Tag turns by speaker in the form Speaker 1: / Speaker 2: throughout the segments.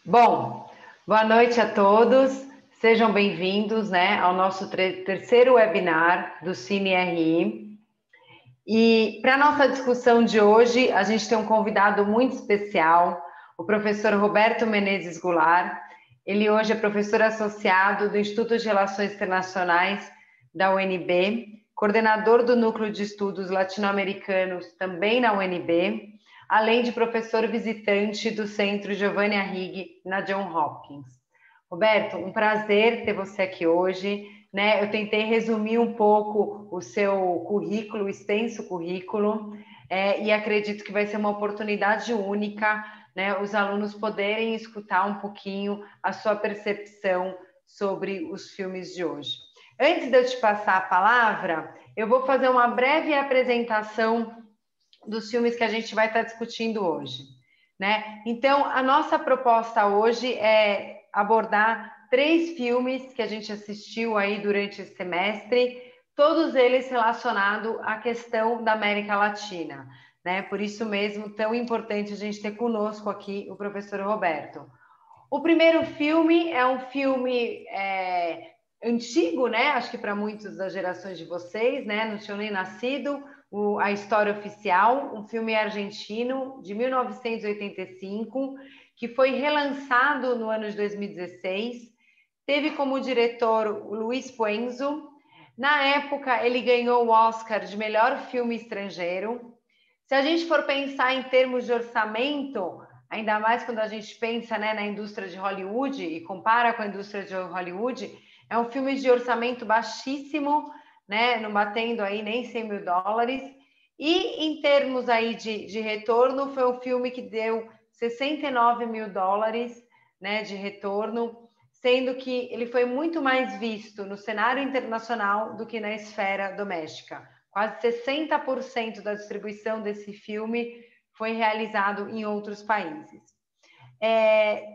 Speaker 1: Bom, boa noite a todos, sejam bem-vindos, ao nosso terceiro webinar do Cine RI. E para a nossa discussão de hoje, a gente tem um convidado muito especial, o professor Roberto Menezes Goulart. Ele hoje é professor associado do Instituto de Relações Internacionais da UNB, coordenador do Núcleo de Estudos Latino-Americanos também na UNB, além de professor visitante do Centro Giovanni Arrighi na Johns Hopkins. Roberto, um prazer ter você aqui hoje. Eu tentei resumir um pouco o seu currículo, o extenso currículo, e acredito que vai ser uma oportunidade única, os alunos poderem escutar um pouquinho a sua percepção sobre os filmes de hoje. Antes de eu te passar a palavra, eu vou fazer uma breve apresentação dos filmes que a gente vai estar discutindo hoje, Então, a nossa proposta hoje é abordar 3 filmes que a gente assistiu aí durante esse semestre, todos eles relacionados à questão da América Latina, Por isso mesmo, tão importante a gente ter conosco aqui o professor Roberto. O primeiro filme é um filme antigo, Acho que para muitas das gerações de vocês, Não tinham nem nascido. A História Oficial, um filme argentino de 1985, que foi relançado no ano de 2016. Teve como diretor o Luis Puenzo. Na época, ele ganhou o Oscar de melhor filme estrangeiro. Se a gente for pensar em termos de orçamento, ainda mais quando a gente pensa na indústria de Hollywood e compara com a indústria de Hollywood, é um filme de orçamento baixíssimo, não batendo aí nem 100 mil dólares. E em termos aí de retorno, foi um filme que deu 69 mil dólares de retorno, sendo que ele foi muito mais visto no cenário internacional do que na esfera doméstica. Quase 60% da distribuição desse filme foi realizado em outros países.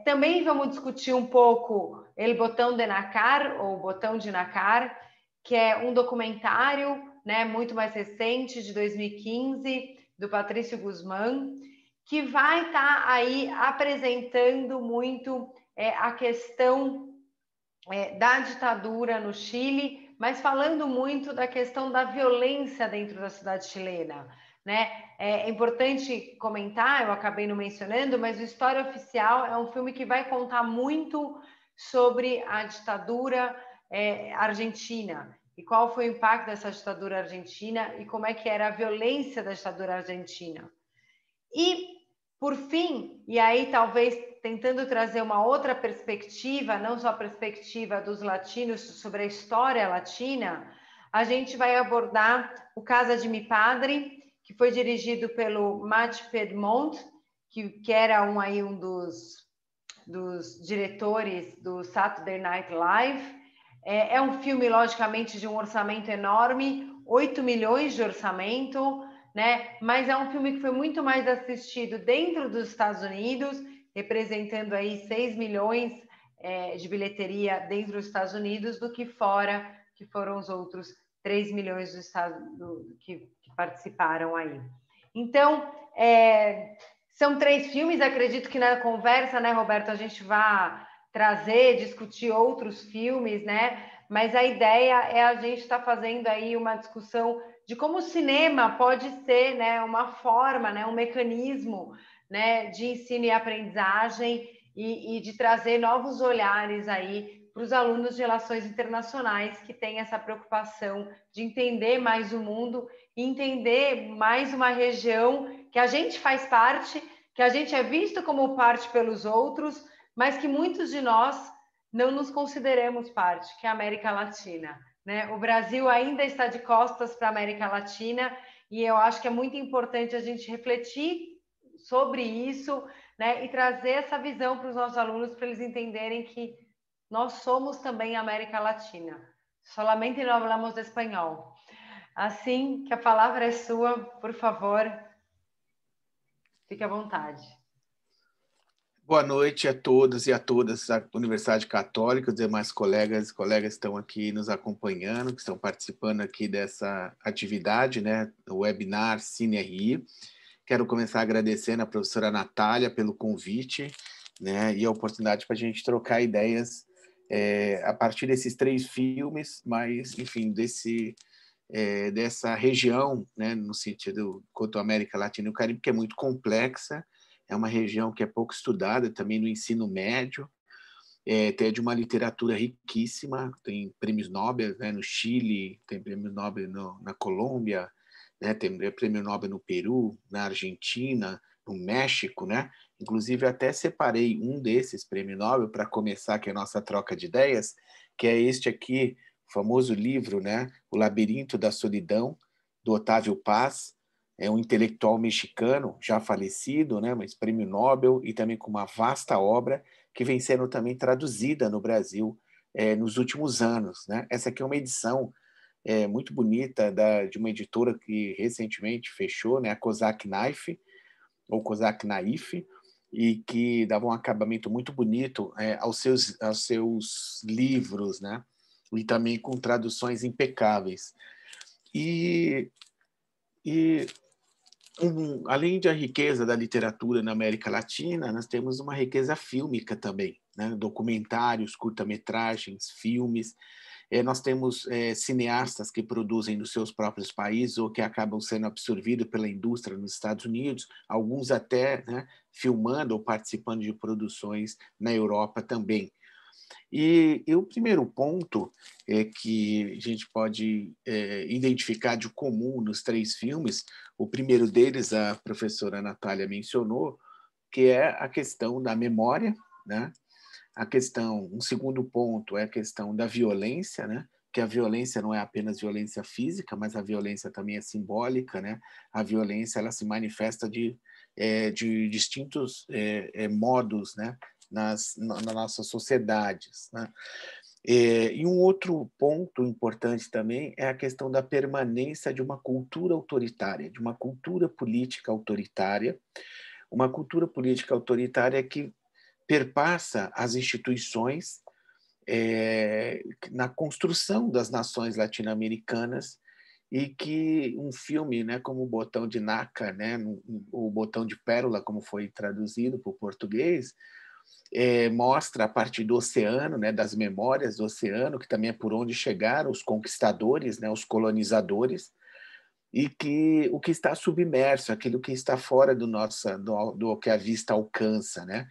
Speaker 1: Também vamos discutir um pouco El Botão de Nácar, ou Botão de Nácar, que é um documentário muito mais recente, de 2015, do Patrício Guzmán, que vai estar aí apresentando muito a questão da ditadura no Chile, mas falando muito da questão da violência dentro da sociedade chilena, É importante comentar, eu acabei não mencionando, mas o História Oficial é um filme que vai contar muito sobre a ditadura argentina e qual foi o impacto dessa ditadura argentina e como é que era a violência da ditadura argentina. E, por fim, e aí talvez tentando trazer uma outra perspectiva, não só a perspectiva dos latinos sobre a história latina, a gente vai abordar o Casa de Mi Padre, que foi dirigido pelo Matt Piedmont, que era um dos diretores do Saturday Night Live. É um filme, logicamente, de um orçamento enorme, 8 milhões de orçamento, Mas é um filme que foi muito mais assistido dentro dos Estados Unidos, representando aí 6 milhões de bilheteria dentro dos Estados Unidos, do que fora, que foram os outros 3 milhões que participaram aí. Então, são 3 filmes, acredito que na conversa, Roberto, a gente vai trazer, discutir outros filmes, Mas a ideia é a gente estar fazendo aí uma discussão de como o cinema pode ser, uma forma, um mecanismo, de ensino e aprendizagem e de trazer novos olhares aí para os alunos de relações internacionais que têm essa preocupação de entender mais o mundo e entender mais uma região que a gente faz parte, que a gente é visto como parte pelos outros, mas que muitos de nós não nos consideramos parte, que é a América Latina. O Brasil ainda está de costas para a América Latina e eu acho que é muito importante a gente refletir sobre isso, e trazer essa visão para os nossos alunos, para eles entenderem que nós somos também a América Latina. Solamente não falamos espanhol. Assim que a palavra é sua, por favor, fique à vontade.
Speaker 2: Boa noite a todos e a todas da Universidade Católica, os demais colegas e colegas estão aqui nos acompanhando, que estão participando aqui dessa atividade, o webinar Cine RI. Quero começar agradecendo a professora Natália pelo convite né? E a oportunidade para a gente trocar ideias a partir desses 3 filmes, mas, enfim, dessa região, né, no sentido quanto à América Latina e o Caribe, que é muito complexa, é uma região que é pouco estudada também no ensino médio, tem de uma literatura riquíssima, tem prêmios Nobel, né, no Chile, tem prêmio Nobel na Colômbia, né, tem prêmio Nobel no Peru, na Argentina, no México, né? Inclusive, até separei um desses prêmios Nobel para começar aqui a nossa troca de ideias, que é este aqui, o famoso livro, né, O Labirinto da Solidão, do Otávio Paz, é um intelectual mexicano, já falecido, né, mas prêmio Nobel, e também com uma vasta obra, que vem sendo também traduzida no Brasil nos últimos anos, né? Essa aqui é uma edição muito bonita de uma editora que recentemente fechou, né? A Kozak Knife, ou Kozak Naif, e que dava um acabamento muito bonito aos seus livros, né? E também com traduções impecáveis. E além da riqueza da literatura na América Latina, nós temos uma riqueza fílmica também, né? Documentários, curta-metragens, filmes. Nós temos cineastas que produzem nos seus próprios países ou que acabam sendo absorvidos pela indústria nos Estados Unidos, alguns até, né, filmando ou participando de produções na Europa também. E o primeiro ponto que a gente pode identificar de comum nos 3 filmes, o primeiro deles a professora Natália mencionou, que é a questão da memória, né? Um segundo ponto é a questão da violência, né? Que a violência não é apenas violência física, mas a violência também é simbólica, né? A violência ela se manifesta de distintos modos, né? Nas nossas sociedades, né? E um outro ponto importante também é a questão da permanência de uma cultura autoritária, de uma cultura política autoritária, que perpassa as instituições na construção das nações latino-americanas e que um filme, né, como o Botão de Naca, né, o Botão de Pérola, como foi traduzido para o português, mostra a partir do oceano, né, das memórias do oceano, que também é por onde chegaram os conquistadores, né, os colonizadores, e que o que está submerso, aquilo que está fora do que a vista alcança, né?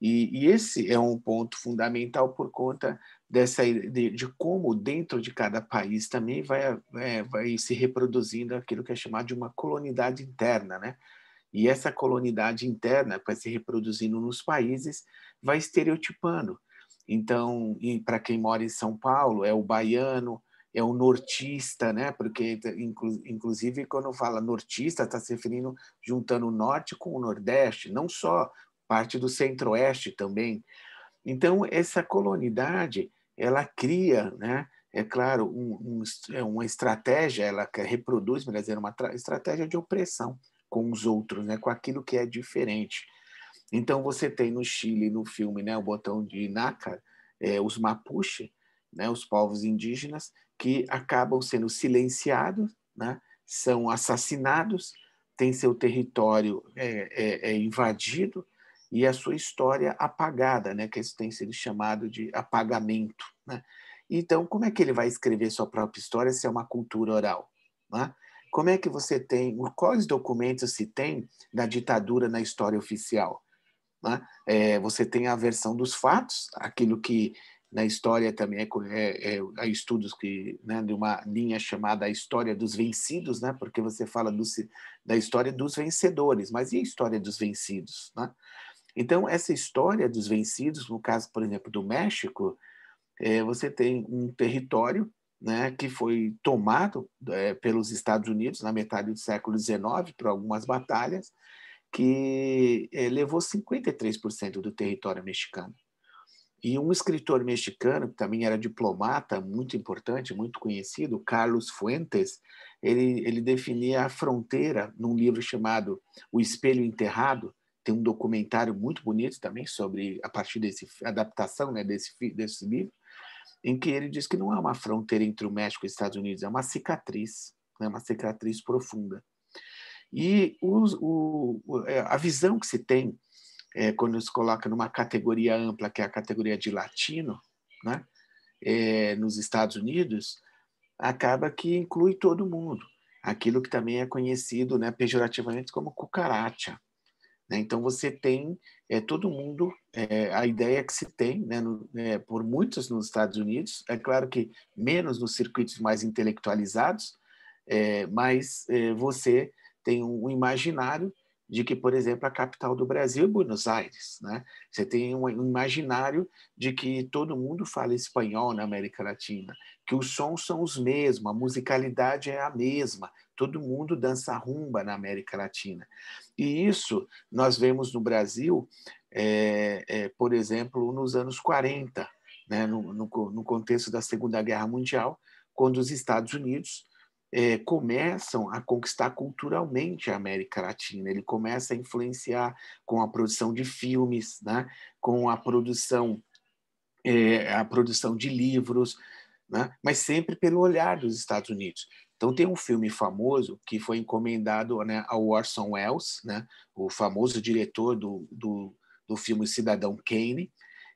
Speaker 2: E esse é um ponto fundamental por conta de como dentro de cada país também vai se reproduzindo aquilo que é chamado de uma colonialidade interna, né? E essa colonialidade interna, vai se reproduzindo nos países, vai estereotipando. Então, para quem mora em São Paulo, é o baiano, é o nortista, né? Porque, inclusive, quando fala nortista, está se referindo juntando o norte com o nordeste, não só parte do centro-oeste também. Então, essa colonialidade, ela cria, né? É claro, uma estratégia, ela reproduz, melhor dizer, uma estratégia de opressão com os outros, né? Com aquilo que é diferente. Então, você tem no Chile, no filme, né, o Botão de Nácar, os Mapuche, né, os povos indígenas, que acabam sendo silenciados, né, são assassinados, têm seu território invadido e a sua história apagada, né, que isso tem sido chamado de apagamento. Né? Então, como é que ele vai escrever sua própria história se é uma cultura oral? Né? Como é que você tem, quais documentos se tem da ditadura na história oficial? Né? Você tem a versão dos fatos, aquilo que na história também há estudos né, de uma linha chamada a história dos vencidos, né? Porque você fala da história dos vencedores, mas e a história dos vencidos? Né? Então, essa história dos vencidos, no caso, por exemplo, do México, você tem um território, né, que foi tomado pelos Estados Unidos na metade do século XIX por algumas batalhas, que levou 53% do território mexicano. E um escritor mexicano, que também era diplomata, muito importante, muito conhecido, Carlos Fuentes, ele definia a fronteira num livro chamado O Espelho Enterrado. Tem um documentário muito bonito também sobre, a partir dessa adaptação, né, desse livro, em que ele diz que não é uma fronteira entre o México e os Estados Unidos, é uma cicatriz, né, uma cicatriz profunda. E a visão que se tem quando se coloca numa categoria ampla, que é a categoria de latino, né? Nos Estados Unidos, acaba que inclui todo mundo. Aquilo que também é conhecido, né, pejorativamente como cucaracha. Né? Então, você tem todo mundo, a ideia que se tem, né, por muitos nos Estados Unidos, é claro que menos nos circuitos mais intelectualizados, mas você tem um imaginário de que, por exemplo, a capital do Brasil é Buenos Aires. Né? Você tem um imaginário de que todo mundo fala espanhol na América Latina, que os sons são os mesmos, a musicalidade é a mesma, todo mundo dança rumba na América Latina. E isso nós vemos no Brasil, por exemplo, nos anos 40, né? no contexto da Segunda Guerra Mundial, quando os Estados Unidos começam a conquistar culturalmente a América Latina. Ele começa a influenciar com a produção de filmes, né? Com a produção de livros, né? Mas sempre pelo olhar dos Estados Unidos. Então, tem um filme famoso que foi encomendado, né, ao Orson Welles, né, o famoso diretor do filme Cidadão Kane,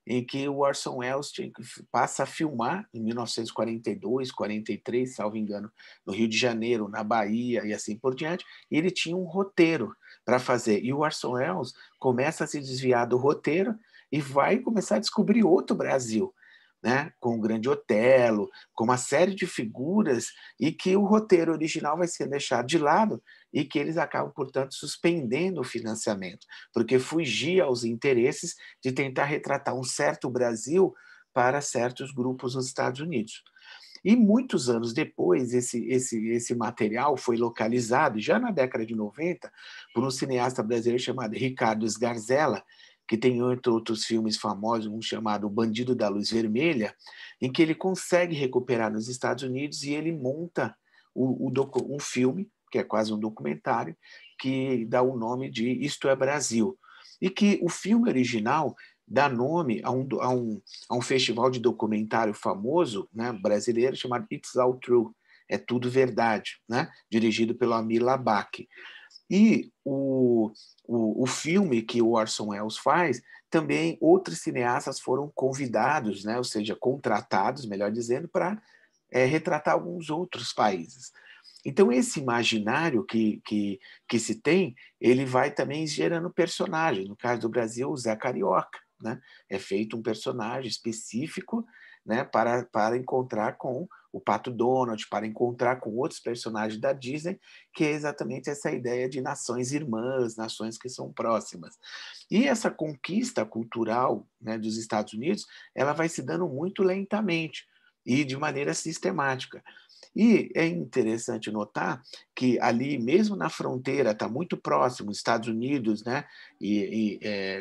Speaker 2: em que o Orson Welles passa a filmar em 1942, 43, salvo engano, no Rio de Janeiro, na Bahia e assim por diante, e ele tinha um roteiro para fazer. E o Orson Welles começa a se desviar do roteiro e vai começar a descobrir outro Brasil, né? Com o Grande Otelo, com uma série de figuras, e que o roteiro original vai ser deixado de lado e que eles acabam, portanto, suspendendo o financiamento, porque fugia aos interesses de tentar retratar um certo Brasil para certos grupos nos Estados Unidos. E muitos anos depois, esse material foi localizado, já na década de 90, por um cineasta brasileiro chamado Ricardo Sgarzella, que tem, entre outros filmes famosos, um chamado O Bandido da Luz Vermelha, em que ele consegue recuperar nos Estados Unidos e ele monta um filme, que é quase um documentário, que dá o nome de Isto é Brasil. E que o filme original dá nome a um festival de documentário famoso, né, brasileiro, chamado It's All True, É Tudo Verdade, né, dirigido pelo Amir Labaki. E o filme que o Orson Welles faz, também outros cineastas foram convidados, né, ou seja, contratados, melhor dizendo, para retratar alguns outros países. Então, esse imaginário que se tem, ele vai também gerando personagens. No caso do Brasil, o Zé Carioca. Né? É feito um personagem específico, né, para encontrar com o Pato Donald, para encontrar com outros personagens da Disney, que é exatamente essa ideia de nações irmãs, nações que são próximas. E essa conquista cultural, né, dos Estados Unidos, ela vai se dando muito lentamente e de maneira sistemática. E é interessante notar que ali, mesmo na fronteira, está muito próximo, Estados Unidos, né,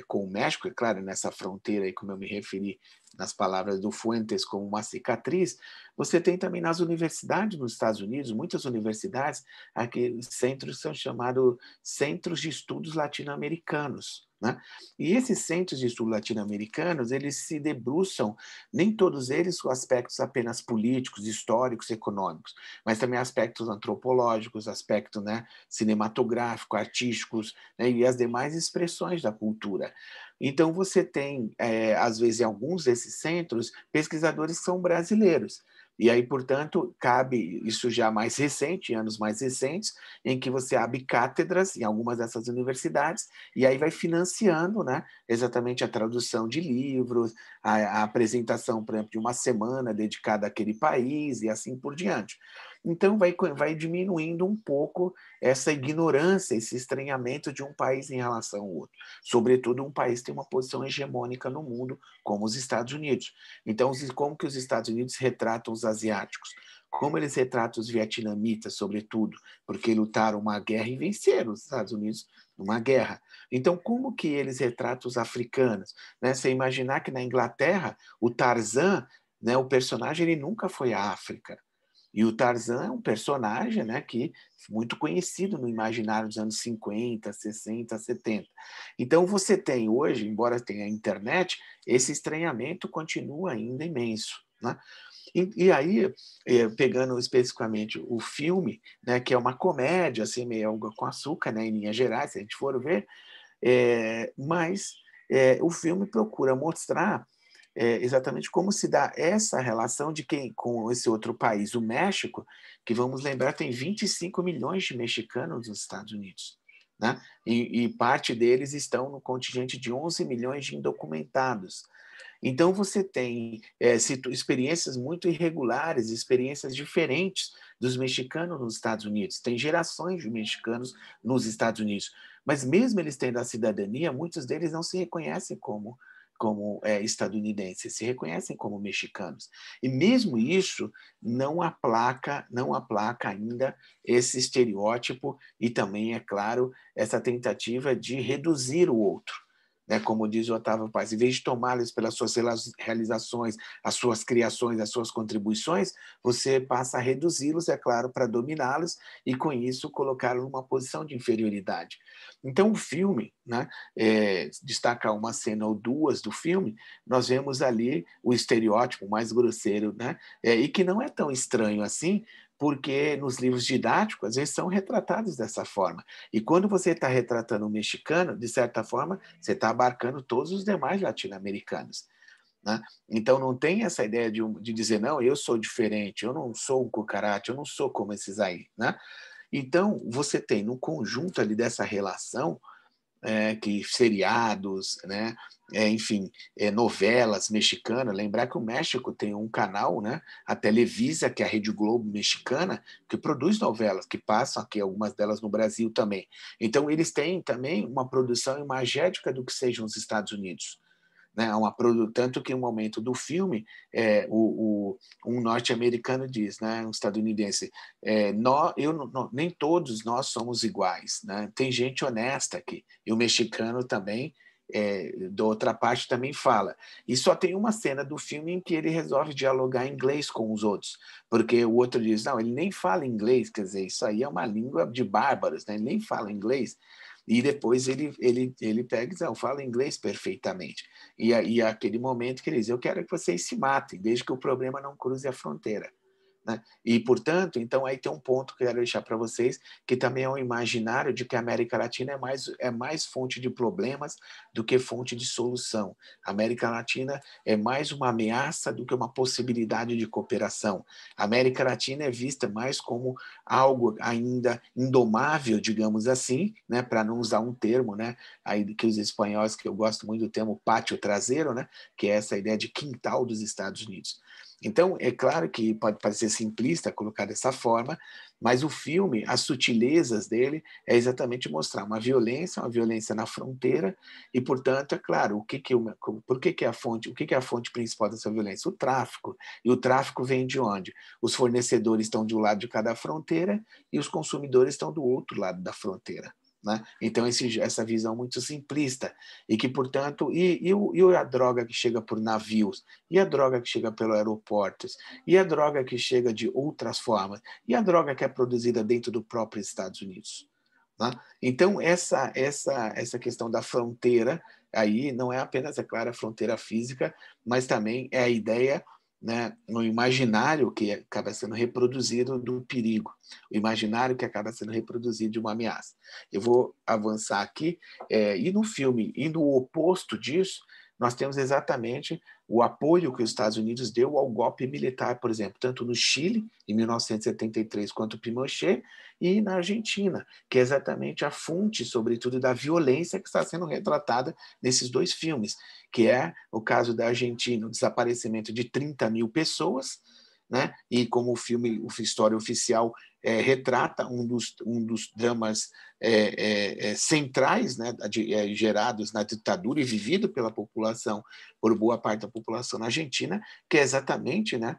Speaker 2: com o México, é claro, nessa fronteira, aí, como eu me referi nas palavras do Fuentes, como uma cicatriz, você tem também nas universidades nos Estados Unidos, muitas universidades, aqueles centros são chamados Centros de Estudos Latino-Americanos. Né? E esses centros de estudo latino-americanos, eles se debruçam, nem todos eles com aspectos apenas políticos, históricos, econômicos, mas também aspectos antropológicos, aspectos, né, cinematográficos, artísticos, né, e as demais expressões da cultura. Então, você tem, às vezes, em alguns desses centros, pesquisadores que são brasileiros. E aí, portanto, cabe isso já mais recente, em anos mais recentes, em que você abre cátedras em algumas dessas universidades e aí vai financiando, né, exatamente a tradução de livros, a apresentação, por exemplo, de uma semana dedicada àquele país e assim por diante. Então, vai diminuindo um pouco essa ignorância, esse estranhamento de um país em relação ao outro. Sobretudo, um país que tem uma posição hegemônica no mundo, como os Estados Unidos. Então, como que os Estados Unidos retratam os asiáticos? Como eles retratam os vietnamitas, sobretudo, porque lutaram uma guerra e venceram os Estados Unidos numa guerra. Então, como que eles retratam os africanos? Né? Você imaginar que na Inglaterra, o Tarzan, né, o personagem, ele nunca foi à África. E o Tarzan é um personagem, né, que muito conhecido no imaginário dos anos 50, 60, 70. Então você tem hoje, embora tenha a internet, esse estranhamento continua ainda imenso. Né? E aí, pegando especificamente o filme, né, que é uma comédia, assim, meio com açúcar, né, em linhas gerais, se a gente for ver, mas o filme procura mostrar exatamente como se dá essa relação de quem com esse outro país, o México, que, vamos lembrar, tem 25 milhões de mexicanos nos Estados Unidos, né? E parte deles estão no contingente de 11 milhões de indocumentados. Então, você tem experiências muito irregulares, experiências diferentes dos mexicanos nos Estados Unidos. Tem gerações de mexicanos nos Estados Unidos. Mas, mesmo eles tendo a cidadania, muitos deles não se reconhecem como estadunidenses, se reconhecem como mexicanos. E, mesmo isso, não aplaca ainda esse estereótipo e também, é claro, essa tentativa de reduzir o outro. Né, como diz o Otávio Paz, em vez de tomá-los pelas suas realizações, as suas criações, as suas contribuições, você passa a reduzi-los, é claro, para dominá-los e, com isso, colocá-los numa posição de inferioridade. Então, o filme, né, destacar uma cena ou duas do filme, nós vemos ali o estereótipo mais grosseiro, né, e que não é tão estranho assim, porque nos livros didáticos, às vezes, são retratados dessa forma. E quando você está retratando um mexicano, de certa forma, você está abarcando todos os demais latino-americanos. Né? Então, não tem essa ideia de dizer, não, eu sou diferente, eu não sou um cucaracha, eu não sou como esses aí. Né? Então, você tem, no conjunto ali dessa relação, que seriados, né? Enfim, novelas mexicanas. Lembrar que o México tem um canal, né? A Televisa, que é a Rede Globo mexicana, que produz novelas, que passam aqui, algumas delas no Brasil também. Então, eles têm também uma produção imagética do que sejam os Estados Unidos. Né? Tanto que, no momento do filme, um norte-americano diz, né? Um estadunidense, nem todos nós somos iguais. Né? Tem gente honesta aqui. E o mexicano também, da outra parte, também fala. E só tem uma cena do filme em que ele resolve dialogar em inglês com os outros, porque o outro diz, não, ele nem fala inglês, quer dizer, isso aí é uma língua de bárbaros, né? Ele nem fala inglês. E depois ele pega e diz, não, fala inglês perfeitamente. E aquele momento que ele diz, eu quero que vocês se matem, desde que o problema não cruze a fronteira. Né? E, portanto, então aí tem um ponto que eu quero deixar para vocês, que também é um imaginário de que a América Latina é mais fonte de problemas do que fonte de solução. A América Latina é mais uma ameaça do que uma possibilidade de cooperação. A América Latina é vista mais como algo ainda indomável, digamos assim, né? Para não usar um termo, né? Aí que os espanhóis, que eu gosto muito do termo pátio traseiro, né? Que é essa ideia de quintal dos Estados Unidos. Então, é claro que pode parecer simplista colocar dessa forma, mas o filme, as sutilezas dele, é exatamente mostrar uma violência na fronteira, e, portanto, é claro, por que é a fonte, o que é a fonte principal dessa violência? O tráfico. E o tráfico vem de onde? Os fornecedores estão de um lado de cada fronteira e os consumidores estão do outro lado da fronteira. Né? Então, essa visão muito simplista, e que, portanto, e a droga que chega por navios, e a droga que chega pelos aeroportos, e a droga que chega de outras formas, e a droga que é produzida dentro do próprio Estados Unidos. Né? Então, essa questão da fronteira aí não é apenas, é claro, a fronteira física, mas também é a ideia, né, no imaginário que acaba sendo reproduzido do perigo, o imaginário que acaba sendo reproduzido de uma ameaça. Eu vou avançar aqui, e no filme, e no oposto disso, nós temos exatamente o apoio que os Estados Unidos deu ao golpe militar, por exemplo, tanto no Chile, em 1973, quanto Pinochet, e na Argentina, que é exatamente a fonte, sobretudo, da violência que está sendo retratada nesses dois filmes, que é o caso da Argentina, o desaparecimento de 30 mil pessoas, né? E como o filme, a história oficial, retrata um dos dramas centrais, né, gerados na ditadura e vivido pela população, por boa parte da população na Argentina, que é exatamente, né,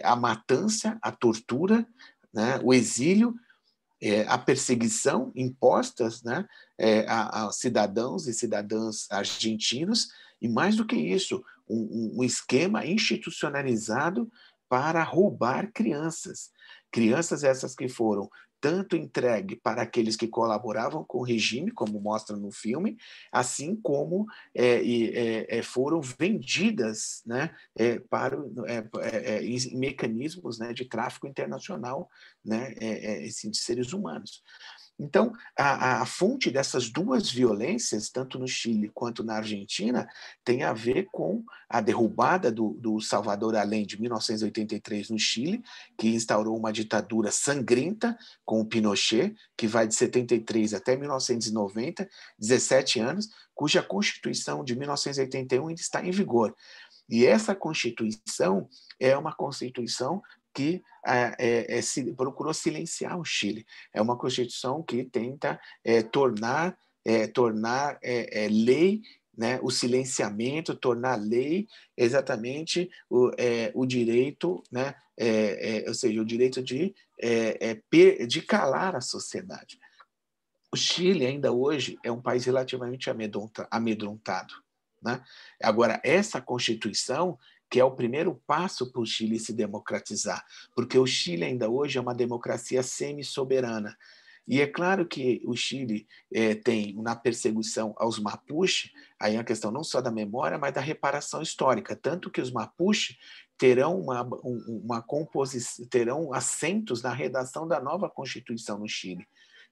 Speaker 2: a matança, a tortura, né, o exílio, a perseguição impostas, né, a cidadãos e cidadãs argentinos, e mais do que isso, um esquema institucionalizado para roubar crianças. Crianças essas que foram tanto entregue para aqueles que colaboravam com o regime, como mostra no filme, assim como foram vendidas, né, para em mecanismos, né, de tráfico internacional, né, de seres humanos. Então, a fonte dessas duas violências, tanto no Chile quanto na Argentina, tem a ver com a derrubada do Salvador Allende em 1983 no Chile, que instaurou uma ditadura sangrenta com o Pinochet, que vai de 73 até 1990, 17 anos, cuja Constituição de 1981 ainda está em vigor. E essa Constituição é uma Constituição que procurou silenciar o Chile. É uma Constituição que tenta tornar lei, né, o silenciamento, tornar lei exatamente o direito, né, ou seja, o direito de calar a sociedade. O Chile, ainda hoje, é um país relativamente amedrontado. Né? Agora, essa Constituição, que é o primeiro passo para o Chile se democratizar, porque o Chile, ainda hoje, é uma democracia semi-soberana. E é claro que o Chile tem, na perseguição aos Mapuche, aí é a questão não só da memória, mas da reparação histórica. Tanto que os Mapuche terão terão assentos na redação da nova Constituição no Chile.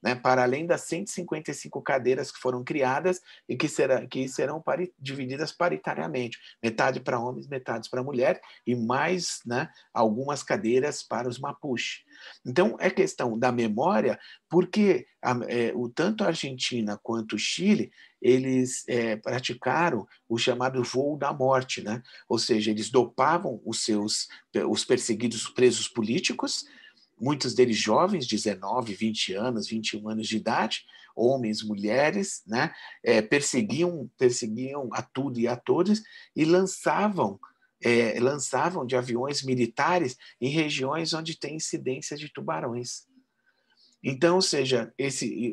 Speaker 2: Né, para além das 155 cadeiras que foram criadas e que serão divididas paritariamente, metade para homens, metade para mulheres, e mais, né, algumas cadeiras para os Mapuche. Então, é questão da memória, porque tanto a Argentina quanto o Chile, eles praticaram o chamado voo da morte, né? Ou seja, eles dopavam os perseguidos presos políticos, muitos deles jovens, 19, 20 anos, 21 anos de idade, homens, mulheres, né? Perseguiam a tudo e a todos e lançavam de aviões militares em regiões onde tem incidência de tubarões. Então, ou seja,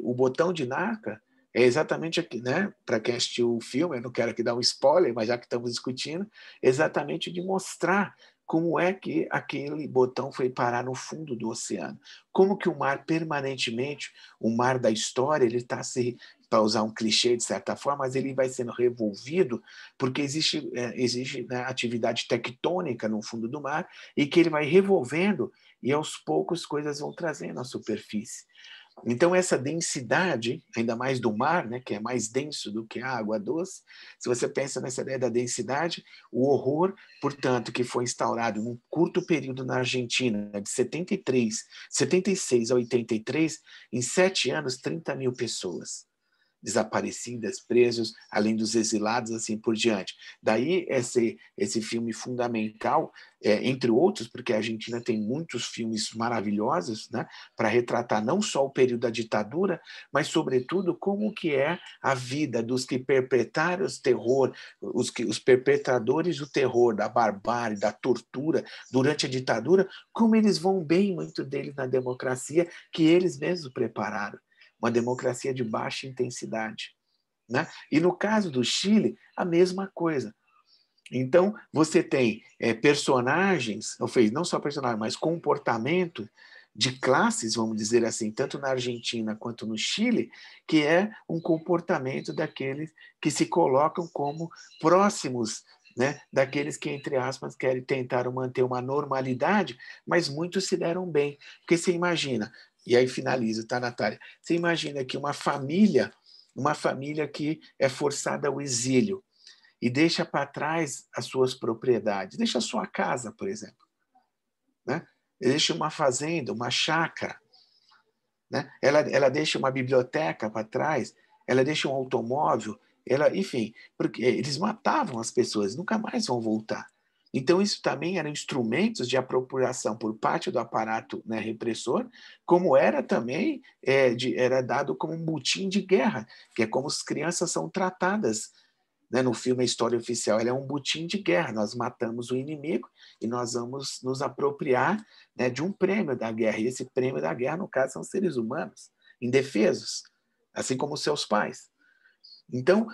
Speaker 2: o botão de Narca é exatamente aqui, né? Para quem assistiu o filme, eu não quero aqui dar um spoiler, mas já que estamos discutindo, exatamente de mostrar como é que aquele botão foi parar no fundo do oceano. Como que o mar permanentemente, o mar da história, ele está para usar um clichê de certa forma, mas ele vai sendo revolvido porque existe né, atividade tectônica no fundo do mar e que ele vai revolvendo e aos poucos coisas vão trazendo à superfície. Então, essa densidade, ainda mais do mar, né, que é mais denso do que a água doce, se você pensa nessa ideia da densidade, o horror, portanto, que foi instaurado num curto período na Argentina, de 76 a 83, em 7 anos, 30 mil pessoas desaparecidas, presos, além dos exilados, assim por diante. Daí esse filme fundamental, entre outros, porque a Argentina tem muitos filmes maravilhosos, né, para retratar não só o período da ditadura, mas, sobretudo, como que é a vida dos que perpetraram o terror, os perpetradores do terror, da barbárie, da tortura durante a ditadura, como eles vão bem, muito deles, na democracia que eles mesmos prepararam. Uma democracia de baixa intensidade. Né? E no caso do Chile, a mesma coisa. Então, você tem personagens, não só personagens, mas comportamento de classes, vamos dizer assim, tanto na Argentina quanto no Chile, que é um comportamento daqueles que se colocam como próximos, né, daqueles que, entre aspas, tentaram manter uma normalidade, mas muitos se deram bem. Porque você imagina, e aí finaliza, tá, Natália? Você imagina que uma família que é forçada ao exílio e deixa para trás as suas propriedades, deixa a sua casa, por exemplo, né? Deixa uma fazenda, uma chácara, né? Ela deixa uma biblioteca para trás, ela deixa um automóvel, enfim, porque eles matavam as pessoas, nunca mais vão voltar. Então, isso também eram instrumentos de apropriação por parte do aparato, né, repressor, como era também era dado como um butim de guerra, que é como as crianças são tratadas, né, no filme A História Oficial. Ela é um butim de guerra, nós matamos o inimigo e nós vamos nos apropriar, né, de um prêmio da guerra, e esse prêmio da guerra, no caso, são seres humanos, indefesos, assim como seus pais. Então,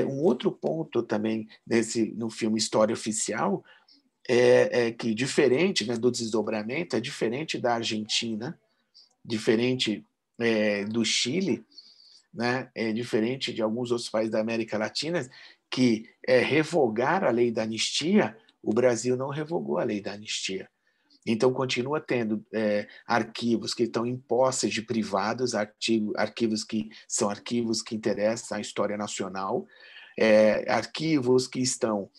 Speaker 2: um outro ponto também no filme História Oficial que, diferente, né, do desdobramento, é diferente da Argentina, diferente do Chile, né, é diferente de alguns outros países da América Latina, que revogar a lei da anistia. O Brasil não revogou a lei da anistia. Então, continua tendo arquivos que estão em posse de privados, arquivos que são arquivos que interessam à história nacional, arquivos que estão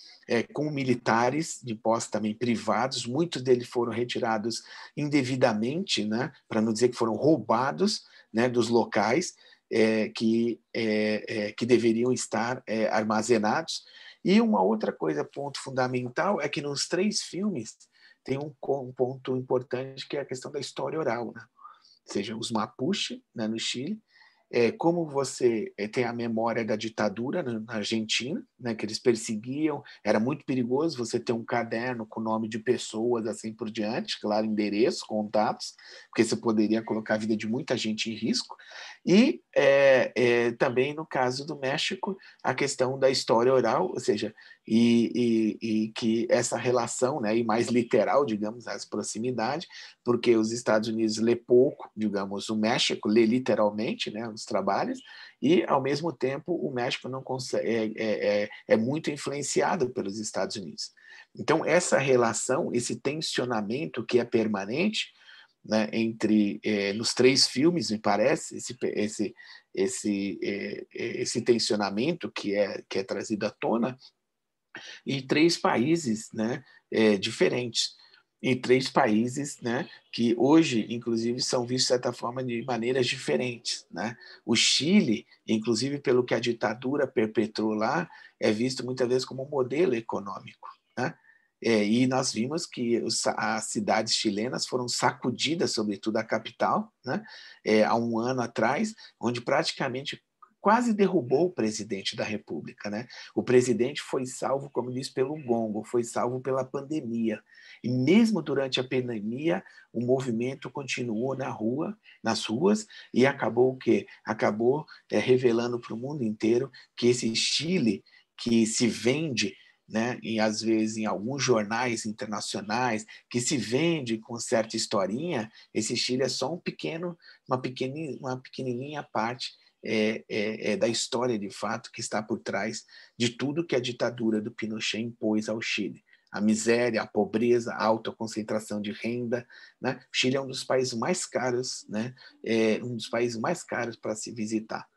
Speaker 2: com militares de posse também privados, muitos deles foram retirados indevidamente, né, para não dizer que foram roubados, né, dos locais que deveriam estar armazenados. E uma outra coisa, ponto fundamental, é que nos 3 filmes tem um ponto importante, que é a questão da história oral, né? Ou seja, os Mapuche, né, no Chile, como você tem a memória da ditadura na Argentina, né, que eles perseguiam, era muito perigoso você ter um caderno com nome de pessoas, assim por diante, claro, endereço, contatos, porque você poderia colocar a vida de muita gente em risco. E também no caso do México, a questão da história oral, ou seja, e que essa relação, né, e mais literal, digamos, as proximidades, porque os Estados Unidos lê pouco, digamos, o México lê literalmente, né, os trabalhos, e ao mesmo tempo o México não consegue, é muito influenciado pelos Estados Unidos. Então essa relação, esse tensionamento que é permanente, né, entre nos 3 filmes, me parece, esse tensionamento que é trazido à tona, em 3 países, né, diferentes, em 3 países, né, que hoje, inclusive, são vistos, de certa forma, de maneiras diferentes, né? O Chile, inclusive, pelo que a ditadura perpetrou lá, é visto muitas vezes como um modelo econômico, né? E nós vimos que as cidades chilenas foram sacudidas, sobretudo a capital, né? Há um ano atrás, onde praticamente quase derrubou o presidente da República, né? O presidente foi salvo, como diz, pelo gongo, foi salvo pela pandemia. E mesmo durante a pandemia, o movimento continuou nas ruas, e acabou o quê? Acabou revelando para o mundo inteiro que esse Chile, que se vende, né, e às vezes em alguns jornais internacionais, que se vende com certa historinha, esse Chile é só uma pequenininha parte da história, de fato, que está por trás de tudo que a ditadura do Pinochet impôs ao Chile. A miséria, a pobreza, a alta concentração de renda, né? O Chile é um dos países mais caros, né? Um dos países mais caros para se visitar.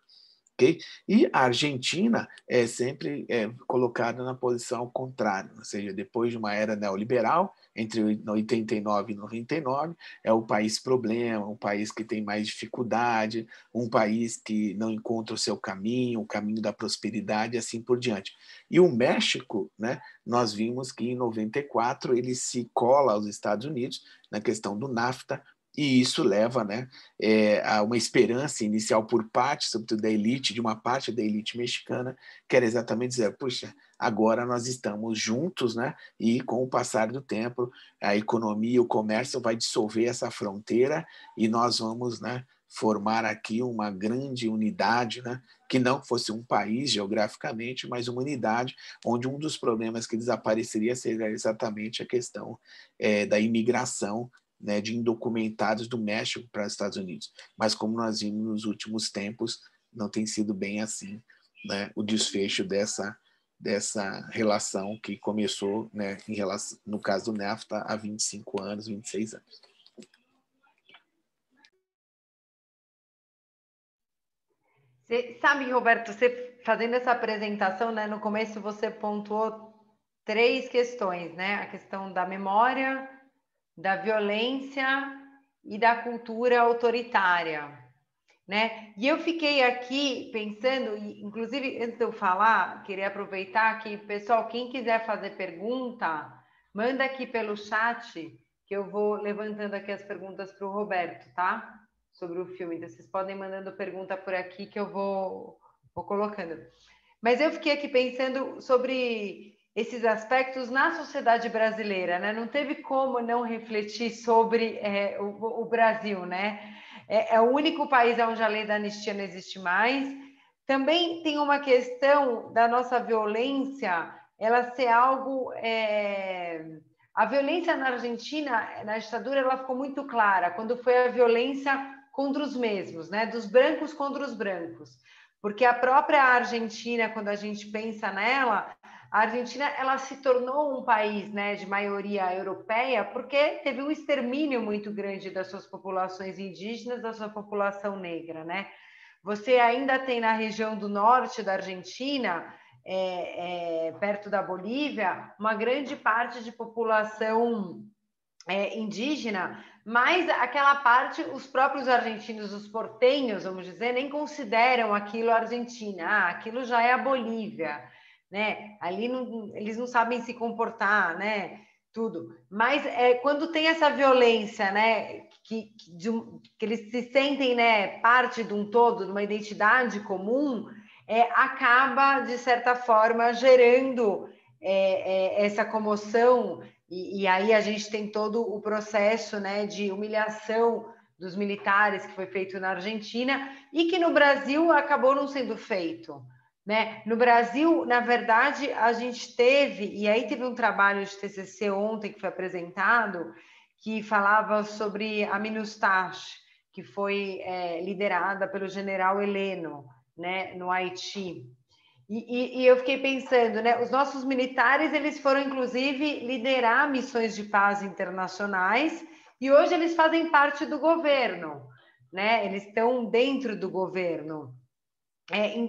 Speaker 2: Okay? E a Argentina é sempre colocada na posição contrária, ou seja, depois de uma era neoliberal, entre 89 e 99, é o país problema, um país que tem mais dificuldade, um país que não encontra o seu caminho, o caminho da prosperidade, e assim por diante. E o México, né, nós vimos que em 94 ele se cola aos Estados Unidos na questão do NAFTA, e isso leva, né, a uma esperança inicial por parte, sobretudo da elite, de uma parte da elite mexicana, que era exatamente dizer, puxa, agora nós estamos juntos, né, e com o passar do tempo, a economia, o comércio vai dissolver essa fronteira e nós vamos, né, formar aqui uma grande unidade, né, que não fosse um país geograficamente, mas uma unidade onde um dos problemas que desapareceria seria exatamente a questão da imigração, né, de indocumentados do México para os Estados Unidos. Mas como nós vimos nos últimos tempos, não tem sido bem assim, né, o desfecho dessa relação que começou, né, no caso do NAFTA, há 25 anos, 26 anos.
Speaker 1: Você sabe, Roberto, você fazendo essa apresentação, né, no começo você pontuou 3 questões, né? A questão da memória, da violência e da cultura autoritária, né? E eu fiquei aqui pensando, inclusive antes de eu falar, queria aproveitar que, pessoal, quem quiser fazer pergunta, manda aqui pelo chat, que eu vou levantando aqui as perguntas para o Roberto, tá? Sobre o filme. Então, vocês podem mandando pergunta por aqui que eu vou colocando. Mas eu fiquei aqui pensando sobre esses aspectos na sociedade brasileira, né? Não teve como não refletir sobre o Brasil, né? É o único país onde a lei da anistia não existe mais. Também tem uma questão da nossa violência, ela ser algo... A violência na Argentina, na ditadura, ela ficou muito clara, quando foi a violência contra os mesmos, né? Dos brancos contra os brancos. Porque a própria Argentina, quando a gente pensa nela, a Argentina ela se tornou um país, né, de maioria europeia porque teve um extermínio muito grande das suas populações indígenas, da sua população negra, né? Você ainda tem na região do norte da Argentina, perto da Bolívia, uma grande parte de população indígena, mas aquela parte, os próprios argentinos, os portenhos, vamos dizer, nem consideram aquilo Argentina. Ah, aquilo já é a Bolívia, né? Ali não, eles não sabem se comportar, né? Tudo. Mas quando tem essa violência, né? Que eles se sentem, né, parte de um todo, de uma identidade comum, acaba, de certa forma, gerando essa comoção. E aí a gente tem todo o processo, né, de humilhação dos militares que foi feito na Argentina e que no Brasil acabou não sendo feito, né? No Brasil, na verdade, a gente teve, e aí teve um trabalho de TCC ontem que foi apresentado, que falava sobre a Minustah, que foi liderada pelo general Heleno, né, no Haiti. E eu fiquei pensando, né? Os nossos militares, eles foram, inclusive, liderar missões de paz internacionais e hoje eles fazem parte do governo, né? Eles estão dentro do governo.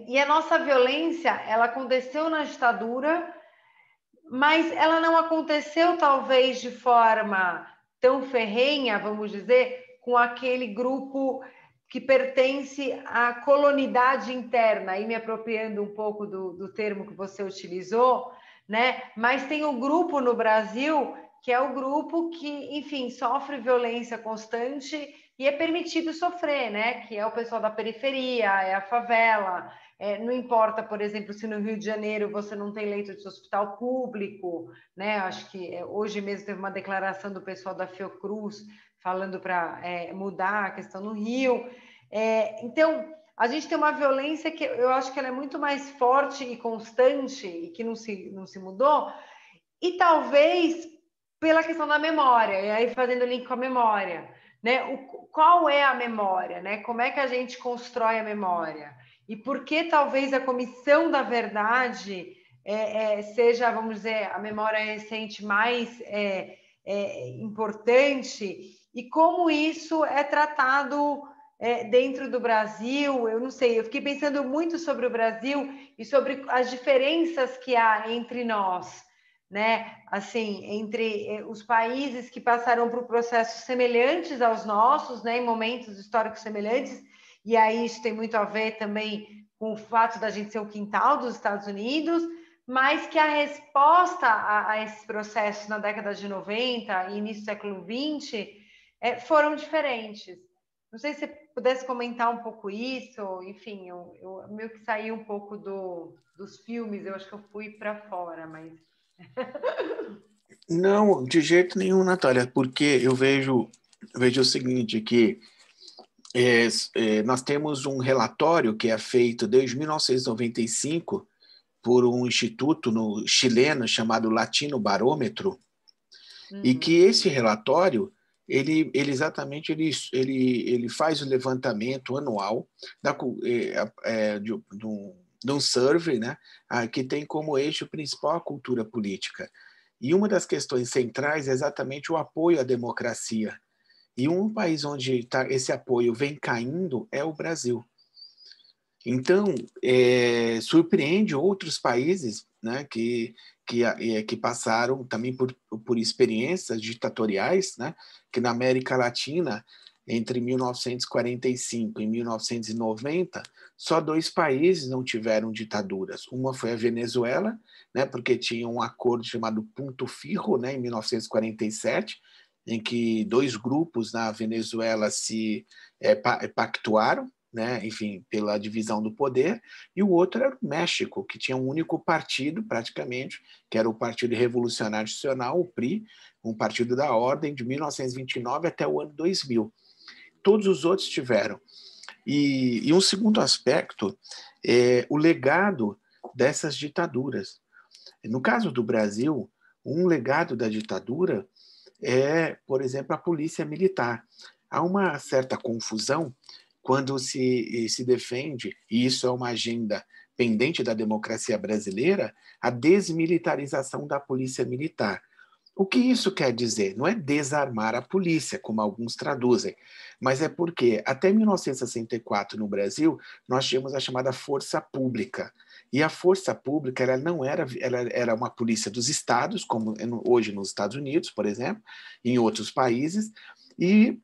Speaker 1: E a nossa violência, ela aconteceu na ditadura, mas ela não aconteceu, talvez, de forma tão ferrenha, vamos dizer, com aquele grupo que pertence à colonidade interna, e me apropriando um pouco do termo que você utilizou, né? Mas tem um grupo no Brasil que é o grupo que, enfim, sofre violência constante e é permitido sofrer, né? Que é o pessoal da periferia, é a favela. Não importa, por exemplo, se no Rio de Janeiro você não tem leito de hospital público, né? Acho que hoje mesmo teve uma declaração do pessoal da Fiocruz falando para mudar a questão no Rio. Então, a gente tem uma violência que eu acho que ela é muito mais forte e constante e que não se mudou, e talvez pela questão da memória, e aí fazendo link com a memória, né? Qual é a memória, né? Como é que a gente constrói a memória? E por que talvez a Comissão da Verdade seja, vamos dizer, a memória recente mais importante, e como isso é tratado dentro do Brasil? Eu não sei, eu fiquei pensando muito sobre o Brasil e sobre as diferenças que há entre nós, né? Assim, entre os países que passaram por processos semelhantes aos nossos, né, em momentos históricos semelhantes, e aí isso tem muito a ver também com o fato da gente ser o quintal dos Estados Unidos, mas que a resposta a esses processos na década de 90 e início do século XX foram diferentes. Não sei se você pudesse comentar um pouco isso, enfim, eu meio que saí um pouco dos filmes, eu acho que eu fui para fora, mas...
Speaker 2: Não, de jeito nenhum, Natália, porque eu vejo o seguinte, que nós temos um relatório que é feito desde 1995 por um instituto chileno chamado Latino Barômetro, e que esse relatório ele exatamente ele faz o levantamento anual de um survey, né, que tem como eixo principal a cultura política. E uma das questões centrais é exatamente o apoio à democracia. E um país onde esse apoio vem caindo é o Brasil. Então, surpreende outros países, né, que passaram também por experiências ditatoriais, né, que na América Latina, entre 1945 e 1990, só 2 países não tiveram ditaduras. Uma foi a Venezuela, né, porque tinha um acordo chamado Punto Fijo, né, em 1947, em que 2 grupos na Venezuela se pactuaram, né, enfim, pela divisão do poder, e o outro era o México, que tinha um único partido, praticamente, que era o Partido Revolucionário Nacional, o PRI, um partido da ordem de 1929 até o ano 2000. Todos os outros tiveram. E um segundo aspecto é o legado dessas ditaduras. No caso do Brasil, um legado da ditadura é, por exemplo, a polícia militar. Há uma certa confusão quando se defende, e isso é uma agenda pendente da democracia brasileira, a desmilitarização da polícia militar. O que isso quer dizer? Não é desarmar a polícia, como alguns traduzem, mas é porque até 1964 no Brasil nós tínhamos a chamada força pública. E a força pública ela não era, ela era uma polícia dos estados, como hoje nos Estados Unidos, por exemplo, em outros países, e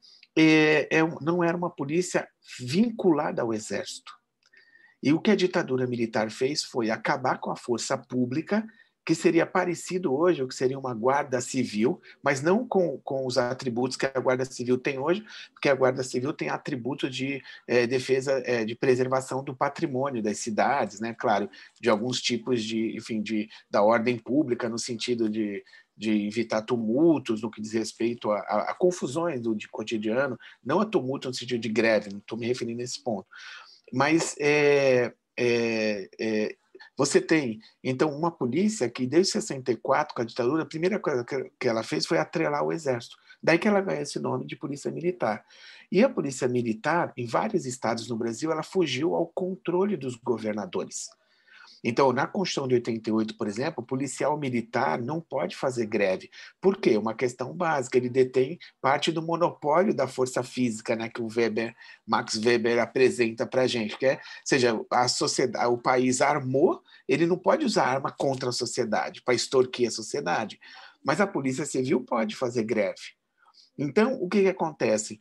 Speaker 2: não era uma polícia vinculada ao exército. E o que a ditadura militar fez foi acabar com a força pública, que seria parecido hoje, o que seria uma guarda civil, mas não com os atributos que a guarda civil tem hoje, porque a guarda civil tem atributo de defesa, de preservação do patrimônio das cidades, né? Claro, de alguns tipos de, enfim, da ordem pública, no sentido de evitar tumultos no que diz respeito a confusões de cotidiano, não a tumulto no sentido de greve, não estou me referindo nesse ponto. Mas você tem, então, uma polícia que, desde 64, com a ditadura, a primeira coisa que ela fez foi atrelar o exército. Daí que ela ganha esse nome de polícia militar. E a polícia militar, em vários estados no Brasil, ela fugiu ao controle dos governadores. Então, na Constituição de 88, por exemplo, o policial militar não pode fazer greve. Por quê? Uma questão básica, ele detém parte do monopólio da força física, né, que o Max Weber apresenta para a gente, que é, ou seja, a sociedade, o país armou, ele não pode usar arma contra a sociedade, para extorquir a sociedade, mas a polícia civil pode fazer greve. Então, o que acontece?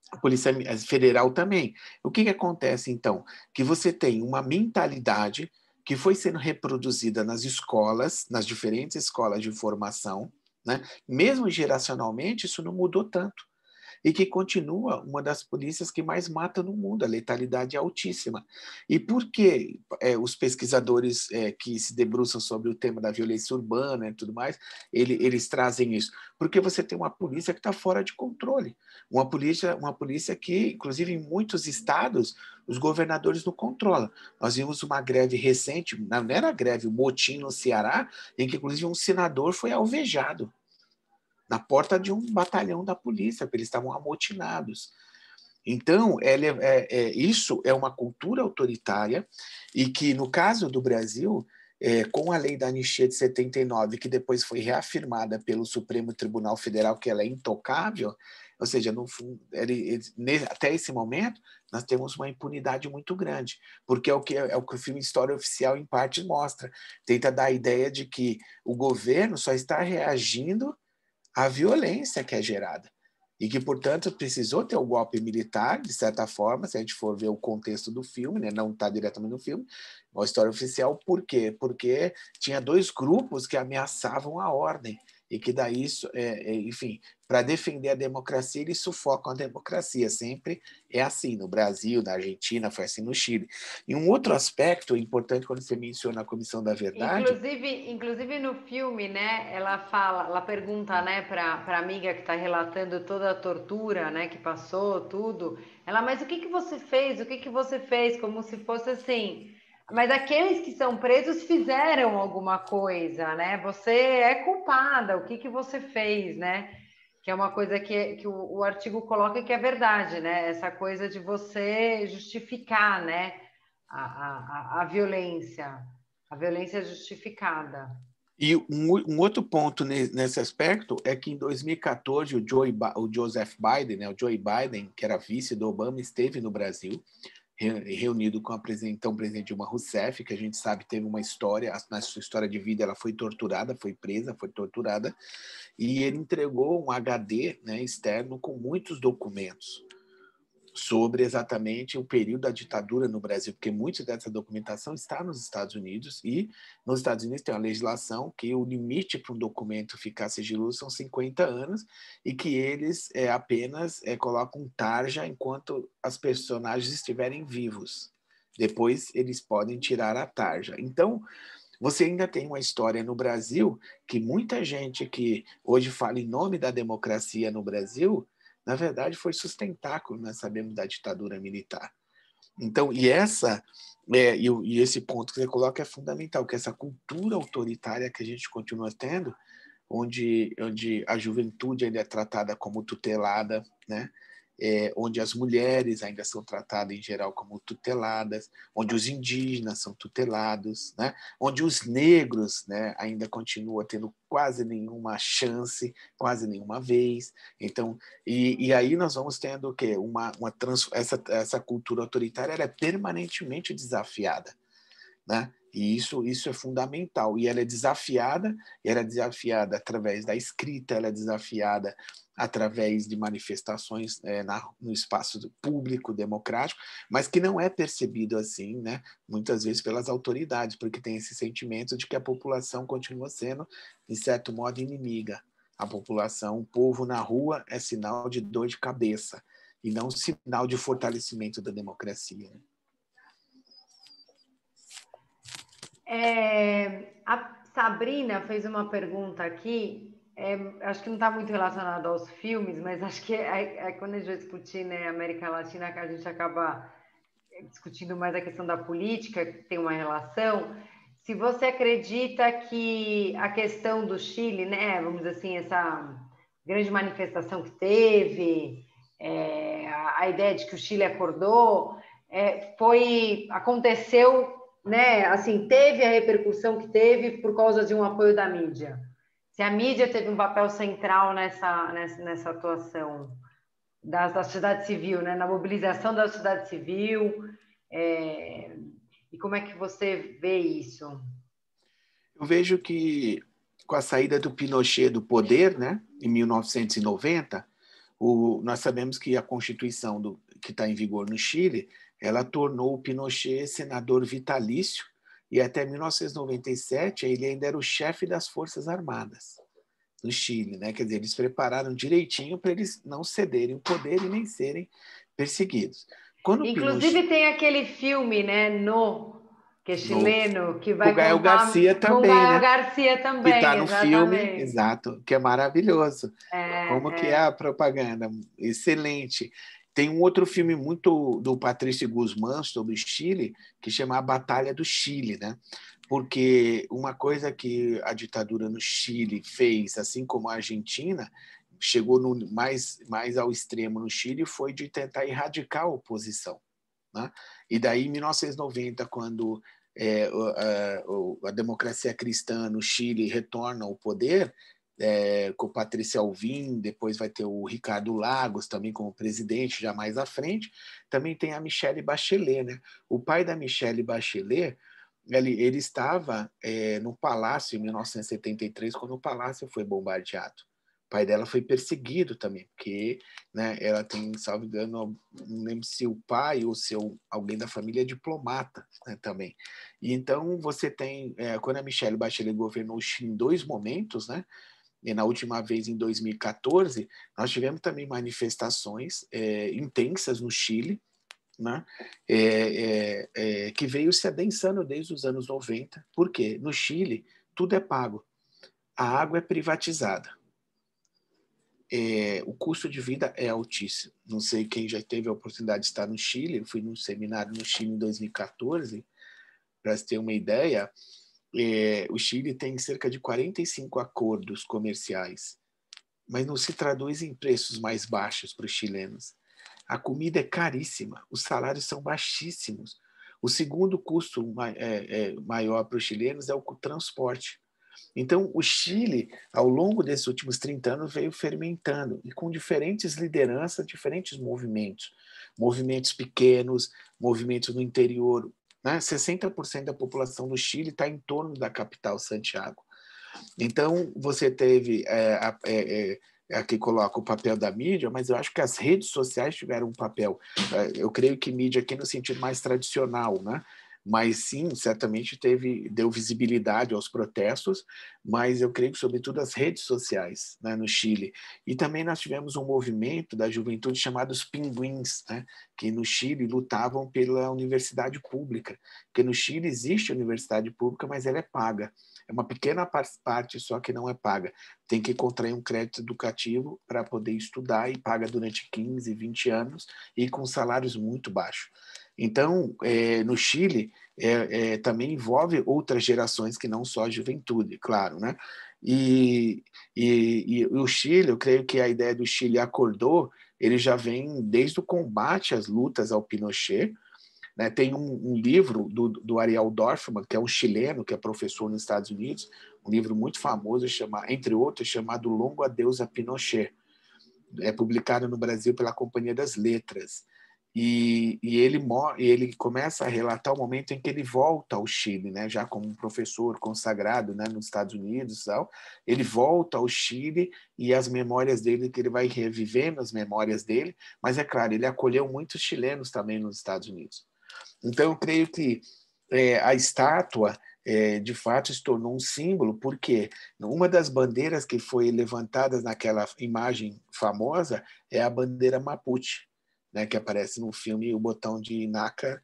Speaker 2: A Polícia Federal também. O que acontece, então? Que você tem uma mentalidade que foi sendo reproduzida nas escolas, nas diferentes escolas de formação, né? Mesmo geracionalmente, isso não mudou tanto. E que continua uma das polícias que mais mata no mundo, a letalidade é altíssima. E por que os pesquisadores que se debruçam sobre o tema da violência urbana e tudo mais, eles trazem isso? Porque você tem uma polícia que está fora de controle, uma polícia que, inclusive, em muitos estados, os governadores não controlam. Nós vimos uma greve recente, não era greve, um motim no Ceará, em que, inclusive, um senador foi alvejado na porta de um batalhão da polícia, porque eles estavam amotinados. Então, isso é uma cultura autoritária e que, no caso do Brasil, com a lei da anistia de 79, que depois foi reafirmada pelo Supremo Tribunal Federal, que ela é intocável, ou seja, no fundo, até esse momento, nós temos uma impunidade muito grande, porque é o que o filme História Oficial, em parte, mostra. Tenta dar a ideia de que o governo só está reagindo à violência que é gerada. E que, portanto, precisou ter o golpe militar, de certa forma, se a gente for ver o contexto do filme, né? Não está diretamente no filme, a história oficial, por quê? Porque tinha dois grupos que ameaçavam a ordem, e que daí, enfim, para defender a democracia, eles sufocam a democracia. Sempre é assim, no Brasil, na Argentina, foi assim no Chile. E um outro aspecto importante, quando você menciona a Comissão da Verdade...
Speaker 1: Inclusive no filme, né, ela pergunta, né, para a amiga que está relatando toda a tortura, né, que passou, tudo. Ela, mas o que você fez? O que você fez? Como se fosse assim... Mas aqueles que são presos fizeram alguma coisa, né? Você é culpada, o que você fez, né? Que é uma coisa que o artigo coloca que é verdade, né? Essa coisa de você justificar, né? A violência justificada.
Speaker 2: E um outro ponto nesse aspecto é que em 2014 o Joseph Biden, né, o Joe Biden, que era vice do Obama, esteve no Brasil, reunido com a então presidente Dilma Rousseff, que a gente sabe teve uma história, na sua história de vida ela foi torturada, foi presa, foi torturada, e ele entregou um HD, né, externo com muitos documentos sobre exatamente o período da ditadura no Brasil, porque muita dessa documentação está nos Estados Unidos, e nos Estados Unidos tem uma legislação que o limite para um documento ficar sigiloso são 50 anos, e que eles apenas colocam tarja enquanto as personagens estiverem vivos. Depois eles podem tirar a tarja. Então, você ainda tem uma história no Brasil que muita gente que hoje fala em nome da democracia no Brasil, na verdade, foi sustentáculo, nós sabemos, da ditadura militar. Então, e esse ponto que você coloca é fundamental, que essa cultura autoritária que a gente continua tendo, onde a juventude ainda é tratada como tutelada, né? onde as mulheres ainda são tratadas, em geral, como tuteladas, onde os indígenas são tutelados, né? Onde os negros, né, ainda continuam tendo quase nenhuma chance, quase nenhuma vez. Então, e aí nós vamos tendo o quê? Essa cultura autoritária ela é permanentemente desafiada, né? E isso é fundamental. E ela é desafiada através da escrita, ela é desafiada através de manifestações no espaço público, democrático, mas que não é percebido assim, né? Muitas vezes pelas autoridades, porque tem esse sentimento de que a população continua sendo, de certo modo, inimiga. A população, o povo na rua é sinal de dor de cabeça e não sinal de fortalecimento da democracia, né?
Speaker 1: A Sabrina fez uma pergunta aqui, acho que não está muito relacionado aos filmes, mas acho que quando a gente vai discutir, né, América Latina, que a gente acaba discutindo mais a questão da política, que tem uma relação. Se você acredita que a questão do Chile, né, vamos dizer assim, essa grande manifestação que teve, a ideia de que o Chile acordou, aconteceu, né, assim, teve a repercussão que teve por causa de um apoio da mídia. Se a mídia teve um papel central nessa atuação da sociedade civil, né, na mobilização da sociedade civil, e como é que você vê isso?
Speaker 2: Eu vejo que com a saída do Pinochet do poder, né, em 1990, nós sabemos que a Constituição que está em vigor no Chile, ela tornou o Pinochet senador vitalício e até 1997 ele ainda era o chefe das Forças Armadas no Chile, né? Quer dizer, eles prepararam direitinho para eles não cederem o poder e nem serem perseguidos.
Speaker 1: Quando Inclusive tem aquele filme, né, que é chileno, que vai
Speaker 2: com o Gael
Speaker 1: contar
Speaker 2: Garcia também,
Speaker 1: com Gael
Speaker 2: né?
Speaker 1: Garcia também,
Speaker 2: que está no
Speaker 1: exatamente.
Speaker 2: filme, exato, que é maravilhoso. Como que é a propaganda? Excelente. Tem um outro filme muito do Patrício Guzmán sobre o Chile, que chama A Batalha do Chile, né? Porque uma coisa que a ditadura no Chile fez, assim como a Argentina, chegou mais ao extremo no Chile, foi de tentar erradicar a oposição, né? E daí, em 1990, quando a democracia cristã no Chile retorna ao poder, com Patrícia Alvim, depois vai ter o Ricardo Lagos também como presidente, já mais à frente. Também tem a Michelle Bachelet, né? O pai da Michelle Bachelet, ele estava no Palácio em 1973, quando o Palácio foi bombardeado. O pai dela foi perseguido também, porque, né, ela tem, salvo engano, não lembro se o pai ou se alguém da família é diplomata, né, também. E então você tem, quando a Michelle Bachelet governou o Chile em dois momentos, né, e na última vez em 2014, nós tivemos também manifestações intensas no Chile, né, que veio se adensando desde os anos 90. Por quê? No Chile, tudo é pago. A água é privatizada. O custo de vida é altíssimo. Não sei quem já teve a oportunidade de estar no Chile. Eu fui num seminário no Chile em 2014. Para você ter uma ideia, o Chile tem cerca de 45 acordos comerciais, mas não se traduz em preços mais baixos para os chilenos. A comida é caríssima, os salários são baixíssimos. O segundo custo maior para os chilenos é o transporte. Então, o Chile, ao longo desses últimos 30 anos, veio fermentando, e com diferentes lideranças, diferentes movimentos. Movimentos pequenos, movimentos no interior. Né? 60% da população do Chile está em torno da capital, Santiago. Então, você teve... aqui coloca o papel da mídia, mas eu acho que as redes sociais tiveram um papel. Eu creio que mídia aqui no sentido mais tradicional, né? Mas sim, certamente deu visibilidade aos protestos, mas eu creio que sobretudo as redes sociais, né, no Chile. E também nós tivemos um movimento da juventude chamado os Pinguins, né, que no Chile lutavam pela universidade pública, porque no Chile existe universidade pública, mas ela é paga. É uma pequena parte só que não é paga. Tem que contrair um crédito educativo para poder estudar e paga durante 15, 20 anos e com salários muito baixos. Então, no Chile, também envolve outras gerações que não só a juventude, claro, né? E o Chile, eu creio que a ideia do Chile acordou ele já vem desde o combate às lutas ao Pinochet, né? Tem um livro do Ariel Dorfman, que é um chileno, que é professor nos Estados Unidos, um livro muito famoso, entre outros, chamado Longo Adeus a Pinochet. É publicado no Brasil pela Companhia das Letras. E ele começa a relatar o momento em que ele volta ao Chile, né, já como um professor consagrado, né, nos Estados Unidos, tal. Ele volta ao Chile e as memórias dele, que ele vai revivendo as memórias dele, mas é claro, ele acolheu muitos chilenos também nos Estados Unidos. Então, eu creio que a estátua, de fato, se tornou um símbolo, porque uma das bandeiras que foi levantada naquela imagem famosa é a bandeira Mapuche, né, que aparece no filme O Botão de Nácar,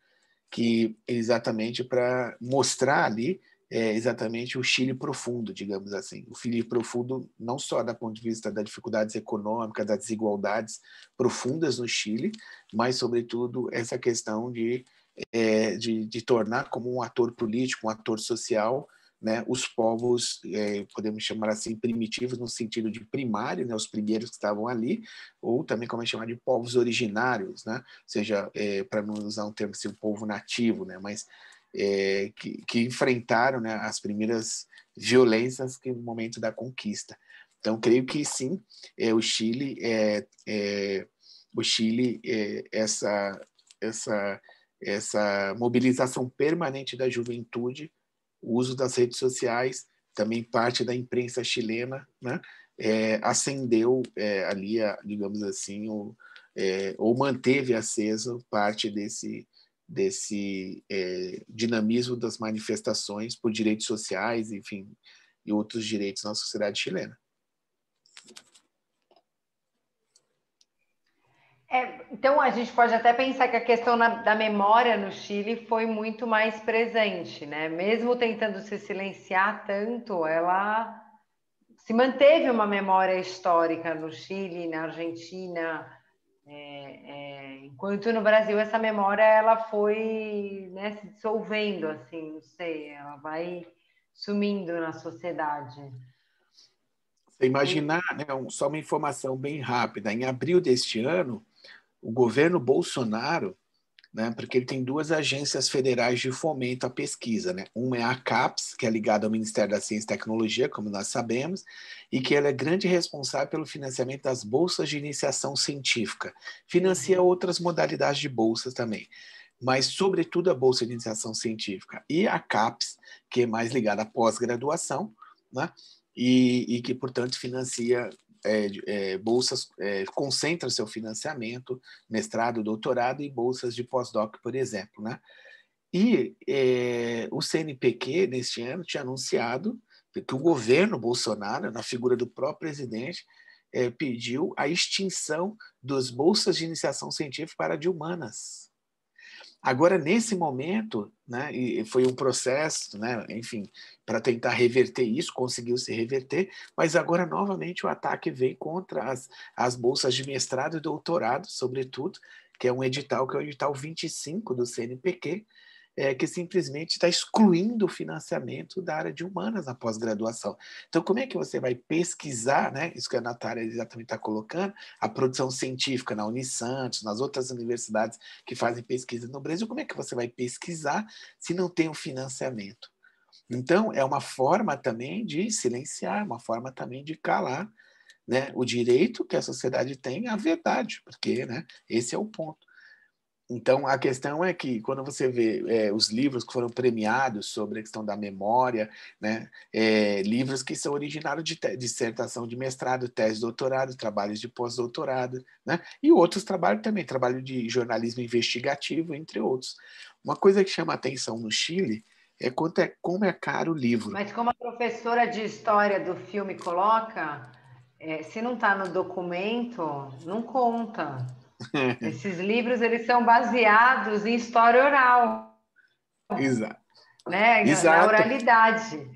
Speaker 2: que exatamente para mostrar ali exatamente o Chile profundo, digamos assim. O Chile profundo não só do ponto de vista das dificuldades econômicas, das desigualdades profundas no Chile, mas, sobretudo, essa questão de tornar como um ator político, um ator social, né, os povos, podemos chamar assim, primitivos, no sentido de primário, né, os primeiros que estavam ali, ou também como é chamar de povos originários, né, seja, para não usar um termo assim, o povo nativo, né, mas que enfrentaram, né, as primeiras violências no momento da conquista. Então, creio que sim, o Chile, essa mobilização permanente da juventude, o uso das redes sociais, também parte da imprensa chilena, né, acendeu ali, digamos assim, ou manteve aceso parte desse dinamismo das manifestações por direitos sociais, enfim, e outros direitos na sociedade chilena.
Speaker 1: Então, a gente pode até pensar que a questão da memória no Chile foi muito mais presente, né? Mesmo tentando se silenciar tanto, ela se manteve uma memória histórica no Chile, na Argentina, enquanto no Brasil essa memória ela foi, né, se dissolvendo, assim, não sei, ela vai sumindo na sociedade.
Speaker 2: Você imaginar, né, só uma informação bem rápida, em abril deste ano, o governo Bolsonaro, né, porque ele tem duas agências federais de fomento à pesquisa, né? Uma é a CAPES, que é ligada ao Ministério da Ciência e Tecnologia, como nós sabemos, e que ela é grande responsável pelo financiamento das bolsas de iniciação científica. Financia outras modalidades de bolsas também, mas sobretudo a bolsa de iniciação científica. E a CAPES, que é mais ligada à pós-graduação, né? E que, portanto, financia bolsas, concentra seu financiamento, mestrado, doutorado e bolsas de pós-doc, por exemplo, né? E o CNPq, neste ano, tinha anunciado que o governo Bolsonaro, na figura do próprio presidente, pediu a extinção das bolsas de iniciação científica para de humanas. Agora, nesse momento, né, e foi um processo, né, enfim, para tentar reverter isso, conseguiu se reverter, mas agora, novamente, o ataque vem contra as bolsas de mestrado e doutorado, sobretudo, que é um edital, que é o edital 25 do CNPq, que simplesmente está excluindo o financiamento da área de humanas na pós-graduação. Então, como é que você vai pesquisar, né? Isso que a Natália exatamente está colocando, a produção científica na Unisantos, nas outras universidades que fazem pesquisa no Brasil, como é que você vai pesquisar se não tem o financiamento? Então, é uma forma também de silenciar, uma forma também de calar, né, o direito que a sociedade tem à verdade, porque, né, esse é o ponto. Então, a questão é que, quando você vê os livros que foram premiados sobre a questão da memória, né, livros que são originários de dissertação de mestrado, tese de doutorado, trabalhos de pós-doutorado, né, e outros trabalhos também, trabalho de jornalismo investigativo, entre outros. Uma coisa que chama atenção no Chile como é caro o livro.
Speaker 1: Mas como a professora de história do filme coloca, se não está no documento, não conta. Esses livros, eles são baseados em história oral,
Speaker 2: Exato.
Speaker 1: né? Na
Speaker 2: Exato.
Speaker 1: oralidade.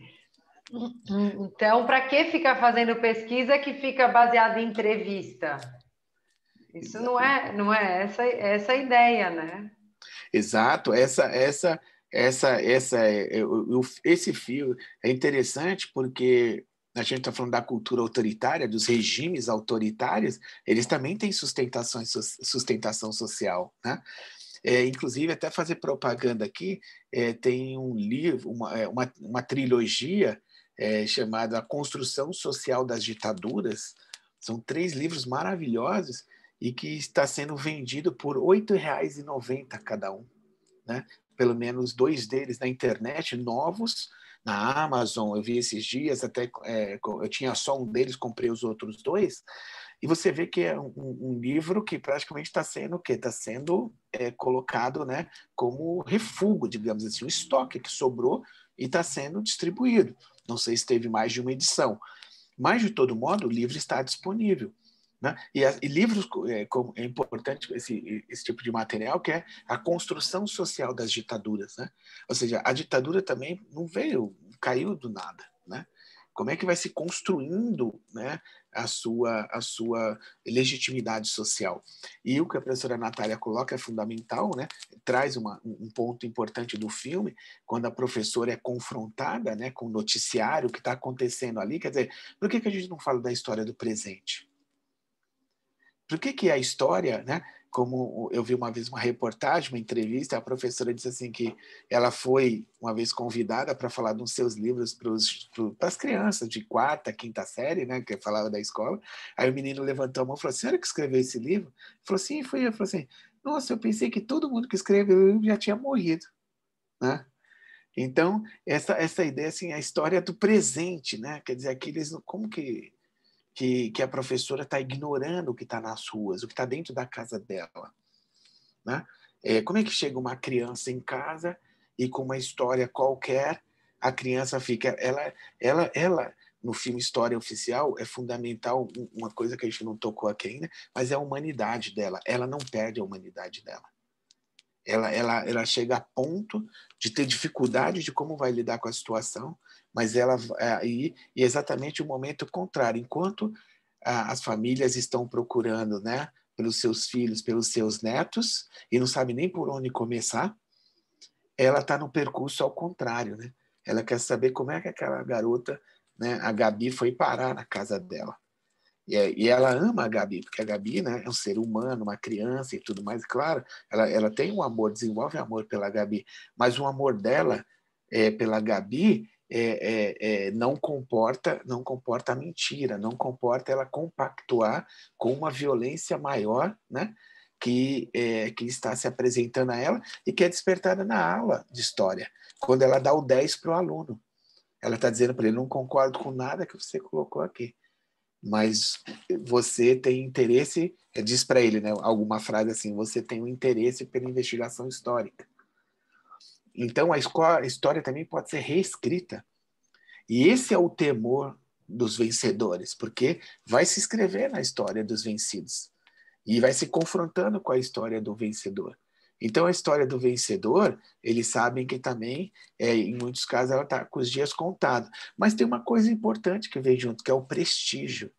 Speaker 1: Então, para que ficar fazendo pesquisa que fica baseada em entrevista? Isso não é essa a ideia, né?
Speaker 2: Exato. Esse fio é interessante porque a gente está falando da cultura autoritária, dos regimes autoritários, eles também têm sustentação social, né? Inclusive, até fazer propaganda aqui, tem um livro, uma trilogia chamada A Construção Social das Ditaduras. São 3 livros maravilhosos e que está sendo vendido por R$ 8,90 cada um, né? Pelo menos 2 deles na internet, novos, na Amazon. Eu vi esses dias, até eu tinha só um deles, comprei os outros 2. E você vê que é um livro que praticamente está sendo o quê? Está sendo colocado, né, como refúgio, digamos assim, um estoque que sobrou e está sendo distribuído. Não sei se teve mais de uma edição, mas, de todo modo, o livro está disponível. Né? E livros, é importante esse tipo de material, que é a construção social das ditaduras. Né? Ou seja, a ditadura também não veio, caiu do nada. Né? Como é que vai se construindo, né, a sua legitimidade social? E o que a professora Natália coloca é fundamental, né? Traz um ponto importante do filme, quando a professora é confrontada, né, com o noticiário, o que está acontecendo ali. Quer dizer, por que a gente não fala da história do presente? Por que a história, né? Como eu vi uma vez uma reportagem, uma entrevista, a professora disse assim que ela foi uma vez convidada para falar dos seus livros para as crianças de 4ª, 5ª série, né? Que falava da escola. Aí o menino levantou a mão e falou: "Senhora que escreveu esse livro?" Ele falou: "Sim, foi eu." Ele falou assim: "Nossa, eu pensei que todo mundo que escreveu o livro já tinha morrido." Né? Então, essa ideia, assim, a história do presente, né? Quer dizer, aqueles, como que a professora está ignorando o que está nas ruas, o que está dentro da casa dela. Né? Como é que chega uma criança em casa e com uma história qualquer, a criança fica... Ela no filme História Oficial, é fundamental uma coisa que a gente não tocou aqui ainda, mas é a humanidade dela. Ela não perde a humanidade dela. Ela chega a ponto de ter dificuldade de como vai lidar com a situação, mas ela e exatamente o momento contrário, enquanto as famílias estão procurando, né, pelos seus filhos, pelos seus netos, e não sabe nem por onde começar, ela está no percurso ao contrário, né? Ela quer saber como é que aquela garota, né, a Gabi, foi parar na casa dela. E ela ama a Gabi, porque a Gabi, né, é um ser humano, uma criança e tudo mais. Claro, ela tem um amor, desenvolve amor pela Gabi, mas o amor dela pela Gabi não comporta mentira, não comporta ela compactuar com uma violência maior, né, que está se apresentando a ela e que é despertada na aula de história, quando ela dá o 10 para o aluno. Ela está dizendo para ele: "Não concordo com nada que você colocou aqui, mas você tem interesse", diz para ele, né, alguma frase assim: "Você tem um interesse pela investigação histórica." Então, a história também pode ser reescrita. E esse é o temor dos vencedores, porque vai se escrever na história dos vencidos e vai se confrontando com a história do vencedor. Então, a história do vencedor, eles sabem que também, em muitos casos, ela está com os dias contados. Mas tem uma coisa importante que vem junto, que é o prestígio.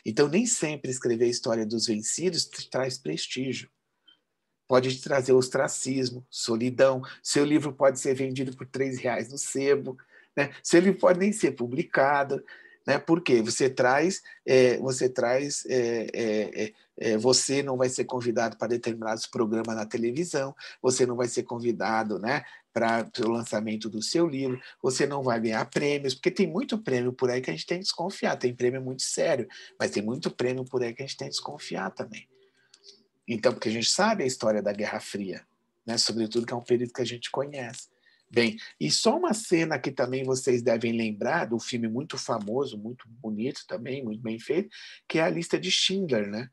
Speaker 2: Então, nem sempre escrever a história dos vencidos te traz prestígio. Pode te trazer ostracismo, solidão. Seu livro pode ser vendido por R$ 3 no sebo. Né? Seu livro pode nem ser publicado. Né? Por quê? Você não vai ser convidado para determinados programas na televisão, você não vai ser convidado, né, para o lançamento do seu livro, você não vai ganhar prêmios, porque tem muito prêmio por aí que a gente tem que desconfiar. Tem prêmio muito sério, mas tem muito prêmio por aí que a gente tem que desconfiar também. Então, porque a gente sabe a história da Guerra Fria, né? Sobretudo que é um período que a gente conhece. Bem, e só uma cena que também vocês devem lembrar, do filme muito famoso, muito bonito também, muito bem feito, que é a Lista de Schindler, né?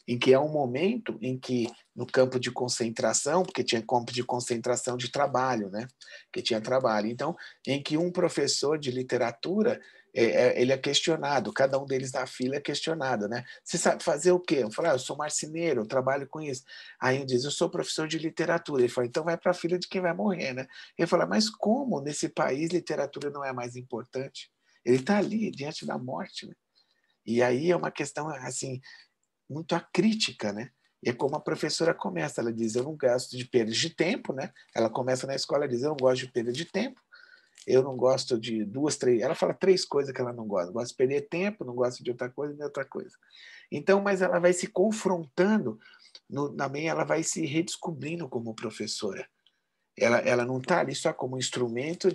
Speaker 2: Em que é um momento em que, no campo de concentração, porque tinha campo de concentração de trabalho, né? Que tinha trabalho. Então, em que um professor de literatura, ele é questionado, cada um deles na fila é questionado, né? Você sabe fazer o quê? Eu falo: eu sou marceneiro, eu trabalho com isso. Aí ele diz: eu sou professor de literatura. Ele fala: então vai para a fila de quem vai morrer, né? Ele fala: mas como nesse país literatura não é mais importante? Ele está ali, diante da morte, né? E aí é uma questão, assim, muito acrítica, né? E é como a professora começa, ela diz: eu não gasto de perda de tempo, né? Ela começa na escola, diz: eu não gosto de perda de tempo, eu não gosto de duas, três. Ela fala três coisas que ela não gosta. Não gosta de perder tempo, não gosta de outra coisa, nem outra coisa. Então, mas ela vai se confrontando, também ela vai se redescobrindo como professora. Ela não está ali só como instrumento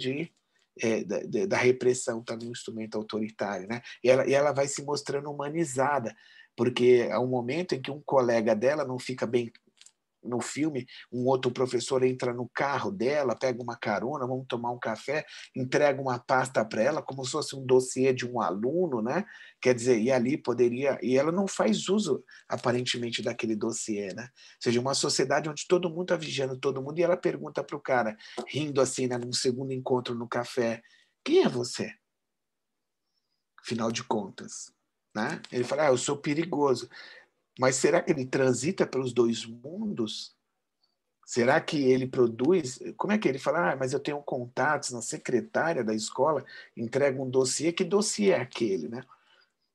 Speaker 2: da repressão, está no instrumento autoritário, né? E ela vai se mostrando humanizada, porque há um momento em que um colega dela não fica bem no filme, um outro professor entra no carro dela, pega uma carona, vamos tomar um café, entrega uma pasta para ela, como se fosse um dossiê de um aluno, né? Quer dizer, e ali poderia. E ela não faz uso, aparentemente, daquele dossiê, né? Ou seja, uma sociedade onde todo mundo está vigiando todo mundo, e ela pergunta para o cara, rindo assim, né, num segundo encontro no café: quem é você? Afinal de contas. Né? Ele fala: eu sou perigoso. Mas será que ele transita pelos dois mundos? Será que ele produz? Como é que ele fala? Mas eu tenho contatos na secretária da escola, entrega um dossiê. Que dossiê é aquele, né?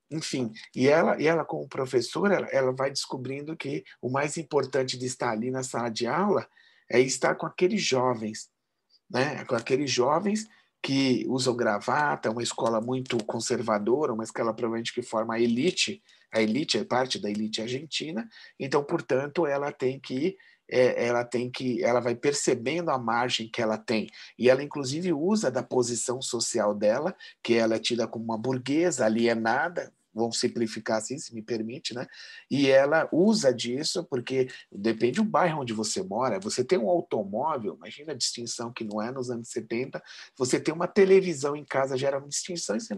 Speaker 2: Enfim, e ela como professora, ela vai descobrindo que o mais importante de estar ali na sala de aula é estar com aqueles jovens, né? Com aqueles jovens que usam gravata, uma escola muito conservadora, uma escola provavelmente que forma a elite é parte da elite argentina, então, portanto, ela vai percebendo a margem que ela tem, e ela inclusive usa da posição social dela, que ela é tida como uma burguesa alienada, vamos simplificar assim, se me permite, né? E ela usa disso porque depende do bairro onde você mora. Você tem um automóvel, imagina a distinção que não é nos anos 70. Você tem uma televisão em casa, gera uma distinção, e você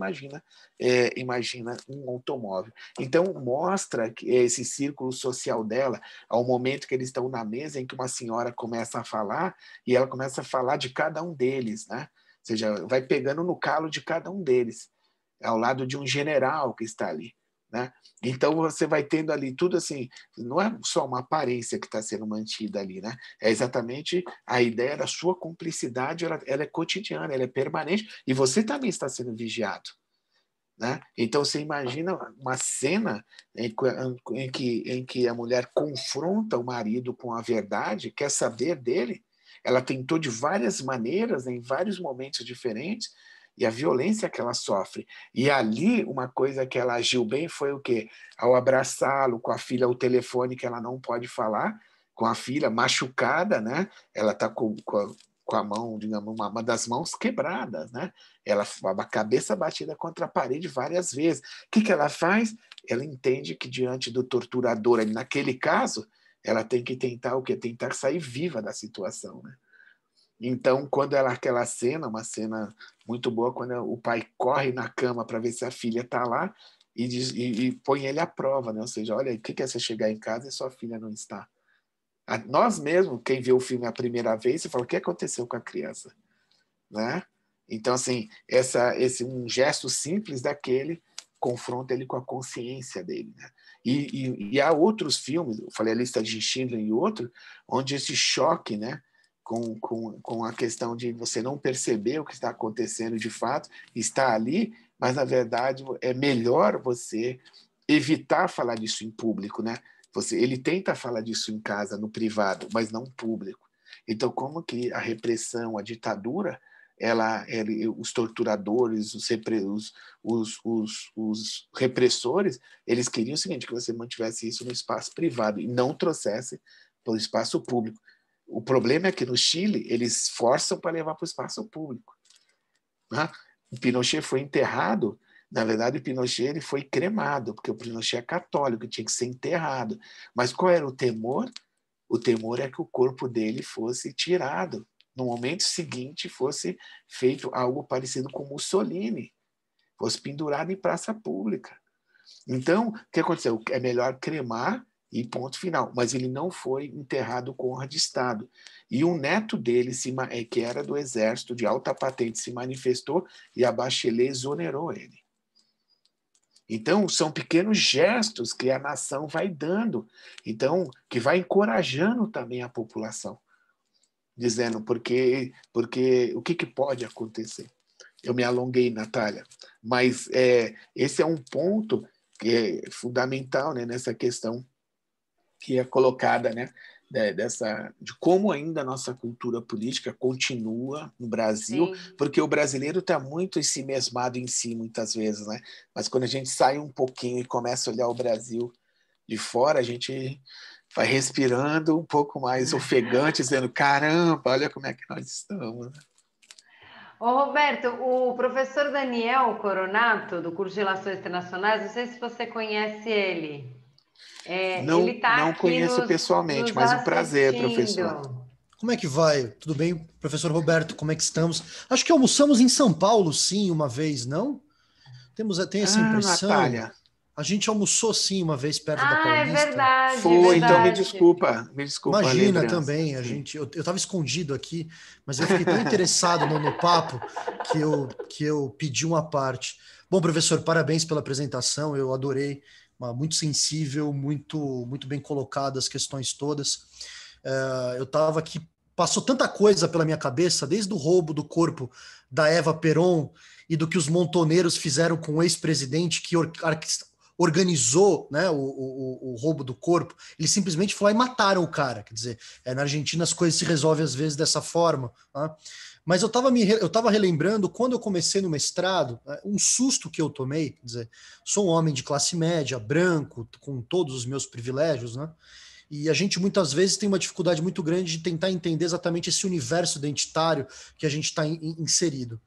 Speaker 2: imagina um automóvel. Então, mostra que esse círculo social dela, ao momento que eles estão na mesa, em que uma senhora começa a falar, e ela começa a falar de cada um deles, né? Ou seja, vai pegando no calo de cada um deles, ao lado de um general que está ali, né? Então você vai tendo ali tudo assim, não é só uma aparência que está sendo mantida ali, né? É exatamente a ideia da sua cumplicidade, ela é cotidiana, ela é permanente, e você também está sendo vigiado, né? Então você imagina uma cena em que a mulher confronta o marido com a verdade, quer saber dele, ela tentou de várias maneiras, em vários momentos diferentes, e a violência que ela sofre. E ali, uma coisa que ela agiu bem foi o quê? Ao abraçá-lo, com a filha, o telefone que ela não pode falar, com a filha machucada, né? Ela está com a mão, digamos, uma das mãos quebradas, né? Ela, a cabeça batida contra a parede várias vezes. O que ela faz? Ela entende que diante do torturador, naquele caso, ela tem que tentar o quê? Tentar sair viva da situação, né? Então, quando aquela cena, uma cena muito boa, quando o pai corre na cama para ver se a filha está lá e põe ele à prova, né? Ou seja, olha, o que é você chegar em casa e sua filha não está? Nós mesmos, quem viu o filme a primeira vez, você fala: o que aconteceu com a criança? Né? Então, assim, um gesto simples daquele confronta ele com a consciência dele. Né? E há outros filmes, eu falei a lista de Schindler e outro, onde esse choque, né, com a questão de você não perceber o que está acontecendo de fato, está ali, mas, na verdade, é melhor você evitar falar disso em público. Né? Ele tenta falar disso em casa, no privado, mas não público. Então, como que a repressão, a ditadura, os torturadores, os repressores, eles queriam o seguinte, que você mantivesse isso no espaço privado e não trouxesse para o espaço público. O problema é que no Chile, eles forçam para levar para o espaço público. Né? O Pinochet foi enterrado, na verdade o Pinochet ele foi cremado, porque o Pinochet é católico, tinha que ser enterrado. Mas qual era o temor? O temor é que o corpo dele fosse tirado. No momento seguinte, fosse feito algo parecido com Mussolini, fosse pendurado em praça pública. Então, o que aconteceu? É melhor cremar e ponto final. Mas ele não foi enterrado com honra de Estado. E um neto dele, que era do exército de alta patente, se manifestou e a Bachelet exonerou ele. Então, são pequenos gestos que a nação vai dando, então, que vai encorajando também a população, dizendo porque o que pode acontecer. Eu me alonguei, Natália, mas esse é um ponto que é fundamental, né, nessa questão que é colocada, né, de como ainda a nossa cultura política continua no Brasil,
Speaker 1: Sim.
Speaker 2: porque o brasileiro está muito ensimesmado em si, muitas vezes, né? Mas quando a gente sai um pouquinho e começa a olhar o Brasil de fora, a gente vai respirando um pouco mais ofegante, dizendo, caramba, olha como é que nós estamos.
Speaker 1: Ô, Roberto, o professor Daniel Coronato, do curso de Relações Internacionais, não sei se você conhece ele. Ele
Speaker 2: Não,
Speaker 1: está
Speaker 2: não
Speaker 1: aqui
Speaker 2: conheço pessoalmente,
Speaker 1: nos
Speaker 2: mas um prazer, professor.
Speaker 1: assistindo.
Speaker 3: Como é que vai? Tudo bem, professor Roberto? Como é que estamos? Acho que almoçamos em São Paulo, sim, uma vez, não? Tem essa
Speaker 2: Ah,
Speaker 3: impressão?
Speaker 2: Natália,
Speaker 3: A gente almoçou, sim, uma vez perto da
Speaker 1: Ah, é
Speaker 3: Paulista.
Speaker 1: verdade, é
Speaker 2: foi, então
Speaker 1: verdade.
Speaker 2: me desculpa a
Speaker 3: Imagina
Speaker 2: lembrança.
Speaker 3: também,
Speaker 2: Sim.
Speaker 3: eu estava escondido aqui, mas eu fiquei tão interessado no papo que eu pedi uma parte. Bom, professor, parabéns pela apresentação, eu adorei, muito sensível, muito bem colocadas as questões todas. Eu estava aqui, passou tanta coisa pela minha cabeça, desde o roubo do corpo da Eva Peron e do que os montoneiros fizeram com o ex-presidente que organizou, né, o roubo do corpo. Eles simplesmente foram lá e mataram o cara. Quer dizer, na Argentina as coisas se resolvem às vezes dessa forma. Tá? Mas eu estava relembrando, quando eu comecei no mestrado, um susto que eu tomei. Quer dizer, sou um homem de classe média, branco, com todos os meus privilégios, né? E a gente muitas vezes tem uma dificuldade muito grande de tentar entender exatamente esse universo identitário que a gente está inserido.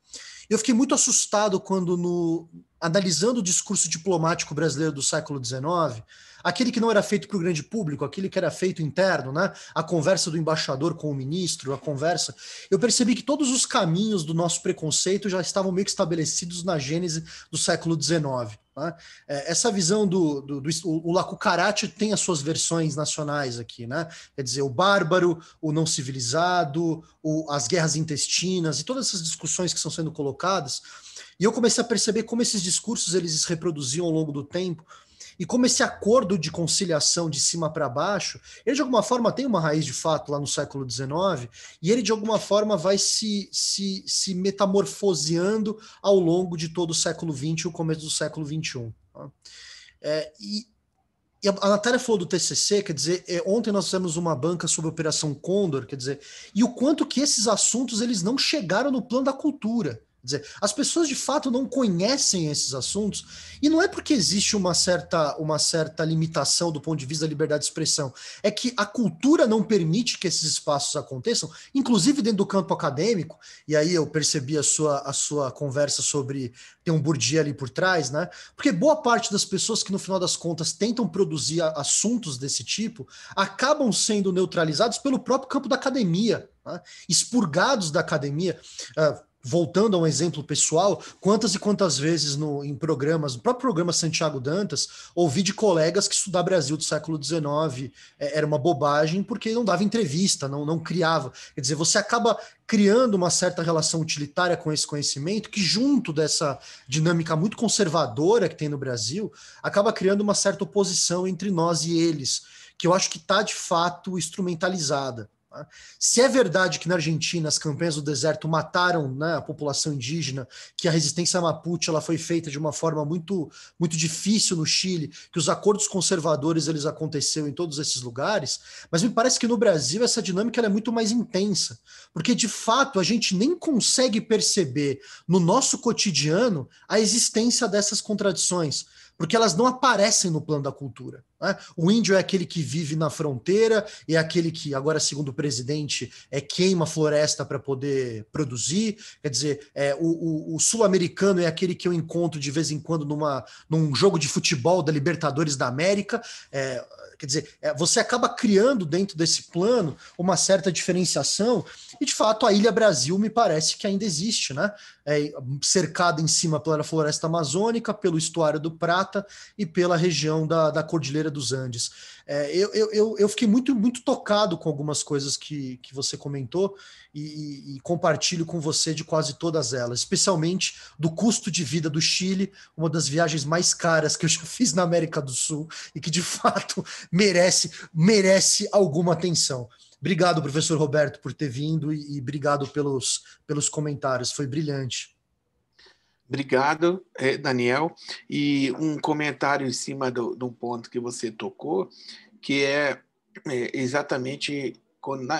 Speaker 3: Eu fiquei muito assustado quando, analisando o discurso diplomático brasileiro do século XIX, aquele que não era feito para o grande público, aquele que era feito interno, né? A conversa do embaixador com o ministro, a conversa, eu percebi que todos os caminhos do nosso preconceito já estavam meio que estabelecidos na gênese do século XIX. Né? Essa visão o Lacucarate tem as suas versões nacionais aqui, né? Quer dizer, o bárbaro, o não civilizado, as guerras intestinas e todas essas discussões que estão sendo colocadas. E eu comecei a perceber como esses discursos eles se reproduziam ao longo do tempo e como esse acordo de conciliação de cima para baixo, ele de alguma forma tem uma raiz de fato lá no século XIX, e ele de alguma forma vai se metamorfoseando ao longo de todo o século XX e o começo do século XXI. Tá? E a Natália falou do TCC, quer dizer, ontem nós fizemos uma banca sobre a Operação Condor, quer dizer, e o quanto que esses assuntos eles não chegaram no plano da cultura. Quer dizer, as pessoas de fato não conhecem esses assuntos, e não é porque existe uma certa limitação do ponto de vista da liberdade de expressão, é que a cultura não permite que esses espaços aconteçam, inclusive dentro do campo acadêmico, e aí eu percebi a sua conversa sobre ter um Bourdieu ali por trás, né? Porque boa parte das pessoas que no final das contas tentam produzir assuntos desse tipo acabam sendo neutralizados pelo próprio campo da academia, né? Expurgados da academia. Voltando a um exemplo pessoal, quantas e quantas vezes em programas, no próprio programa Santiago Dantas, ouvi de colegas que estudar Brasil do século XIX era uma bobagem porque não dava entrevista, não criava. Quer dizer, você acaba criando uma certa relação utilitária com esse conhecimento que, junto dessa dinâmica muito conservadora que tem no Brasil, acaba criando uma certa oposição entre nós e eles, que eu acho que está, de fato, instrumentalizada. Se é verdade que na Argentina as campanhas do deserto mataram, né, a população indígena, que a resistência mapuche ela foi feita de uma forma muito, muito difícil no Chile, que os acordos conservadores eles aconteceram em todos esses lugares, mas me parece que no Brasil essa dinâmica ela é muito mais intensa, porque de fato a gente nem consegue perceber no nosso cotidiano a existência dessas contradições, porque elas não aparecem no plano da cultura. Né? O índio é aquele que vive na fronteira, é aquele que, agora segundo o presidente, queima a floresta para poder produzir. Quer dizer, o sul-americano é aquele que eu encontro de vez em quando num jogo de futebol da Libertadores da América. Quer dizer, você acaba criando dentro desse plano uma certa diferenciação, e de fato a Ilha Brasil me parece que ainda existe, né? Cercada em cima pela floresta amazônica, pelo estuário do Prata e pela região da Cordilheira dos Andes. Eu fiquei muito, muito tocado com algumas coisas que você comentou e compartilho com você de quase todas elas, especialmente do custo de vida do Chile, uma das viagens mais caras que eu já fiz na América do Sul e que de fato merece alguma atenção. Obrigado, professor Roberto, por ter vindo e obrigado pelos comentários, foi brilhante.
Speaker 2: Obrigado, Daniel. E um comentário em cima de um ponto que você tocou, que é exatamente,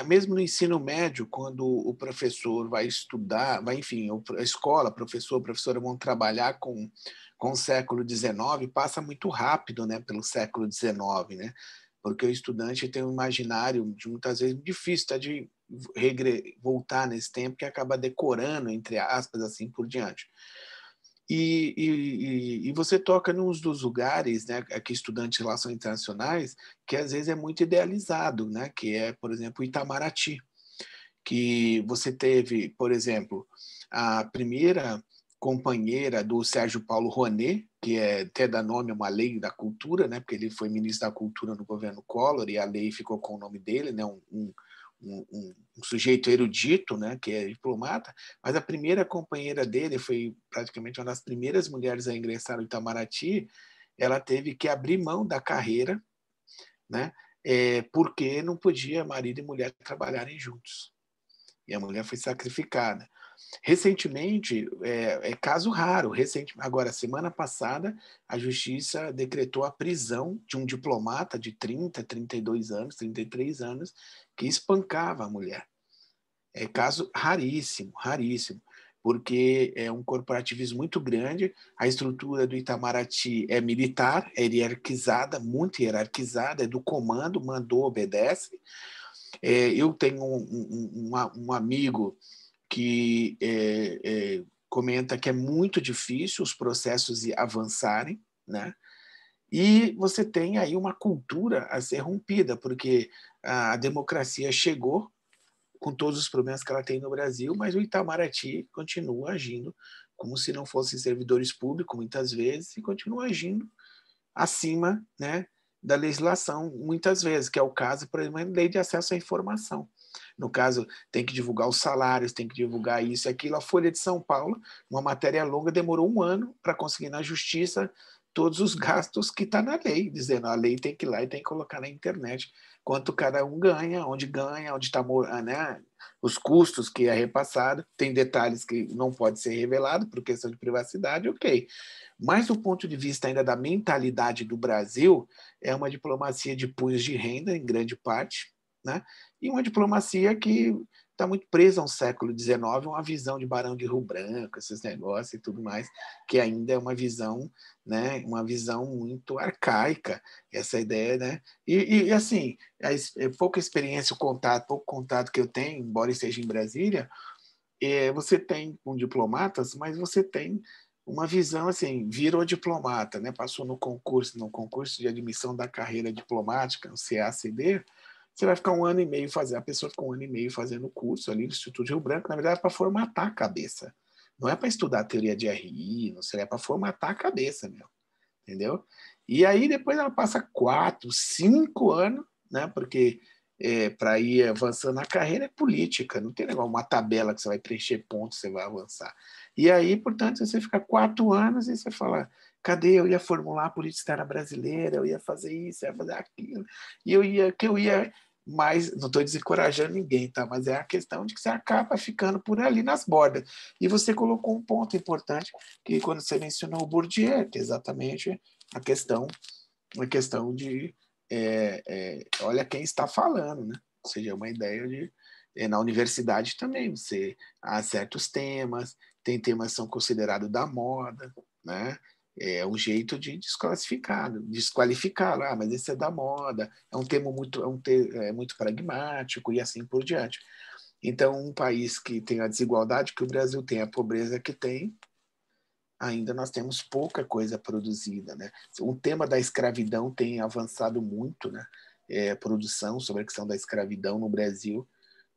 Speaker 2: mesmo no ensino médio, quando o professor vai estudar, enfim, a escola, a professora vão trabalhar com o século XIX, passa muito rápido, né, pelo século XIX, né? Porque o estudante tem um imaginário de muitas vezes difícil de voltar nesse tempo, que acaba decorando, entre aspas, assim por diante. E você toca num dos lugares, né, aqui estudantes de relações internacionais, que às vezes é muito idealizado, né, que é, por exemplo, o Itamaraty, que você teve, por exemplo, a primeira companheira do Sérgio Paulo Rouanet, que até dá nome a uma lei da cultura, né, porque ele foi ministro da cultura no governo Collor, e a lei ficou com o nome dele, né, um sujeito erudito, né, que é diplomata, mas a primeira companheira dele foi praticamente uma das primeiras mulheres a ingressar no Itamaraty. Ela teve que abrir mão da carreira, né, porque não podia marido e mulher trabalharem juntos. E a mulher foi sacrificada. Recentemente, é caso raro, agora, semana passada, a justiça decretou a prisão de um diplomata de 30, 32 anos, 33 anos, que espancava a mulher. É caso raríssimo, raríssimo, porque é um corporativismo muito grande, a estrutura do Itamaraty é militar, é hierarquizada, muito hierarquizada, é do comando, mandou, obedece. Eu tenho um amigo que comenta que é muito difícil os processos avançarem, né? E você tem aí uma cultura a ser rompida, porque a democracia chegou com todos os problemas que ela tem no Brasil, mas o Itamaraty continua agindo como se não fossem servidores públicos, muitas vezes, e continua agindo acima, né, da legislação, muitas vezes, que é o caso, por exemplo, da lei de acesso à informação. No caso, tem que divulgar os salários, tem que divulgar isso e aquilo. A Folha de São Paulo, uma matéria longa, demorou 1 ano para conseguir na justiça todos os gastos que está na lei, dizendo a lei tem que ir lá e tem que colocar na internet quanto cada um ganha, onde está, né, os custos que é repassado. Tem detalhes que não pode ser revelado por questão de privacidade, ok. Mas do ponto de vista ainda da mentalidade do Brasil, é uma diplomacia de punhos de renda, em grande parte, né? E uma diplomacia que está muito presa ao século XIX, uma visão de Barão de Rio Branco, esses negócios e tudo mais, que ainda é uma visão, né, uma visão muito arcaica, essa ideia, né? E assim, pouca experiência, pouco contato que eu tenho, embora esteja em Brasília, você tem com diplomatas, mas você tem uma visão assim, virou diplomata, né? Passou no concurso de admissão da carreira diplomática, o CACD, você vai ficar 1 ano e meio a pessoa fica 1 ano e meio fazendo o curso ali no Instituto Rio Branco, na verdade é para formatar a cabeça, não é para estudar teoria de RI, não sei, é para formatar a cabeça, meu, entendeu? E aí depois ela passa 4, 5 anos, né? Porque para ir avançando na carreira é política, não tem negócio, uma tabela que você vai preencher pontos, você vai avançar. E aí, portanto, você fica 4 anos e você fala, cadê? Eu ia formular a política externa brasileira, eu ia fazer isso, eu ia fazer aquilo, e eu ia mas não estou desencorajando ninguém, tá? Mas é a questão de que você acaba ficando por ali nas bordas. E você colocou um ponto importante, que quando você mencionou o Bourdieu, que é exatamente a questão de olha quem está falando, né? Ou seja, é uma ideia de na universidade também você há certos temas, tem temas que são considerados da moda, né? É um jeito de desqualificá-lo. Ah, mas esse é da moda, é um tema muito pragmático e assim por diante. Então, um país que tem a desigualdade que o Brasil tem, a pobreza que tem, ainda nós temos pouca coisa produzida, né? O tema da escravidão tem avançado muito, né? A produção sobre a questão da escravidão no Brasil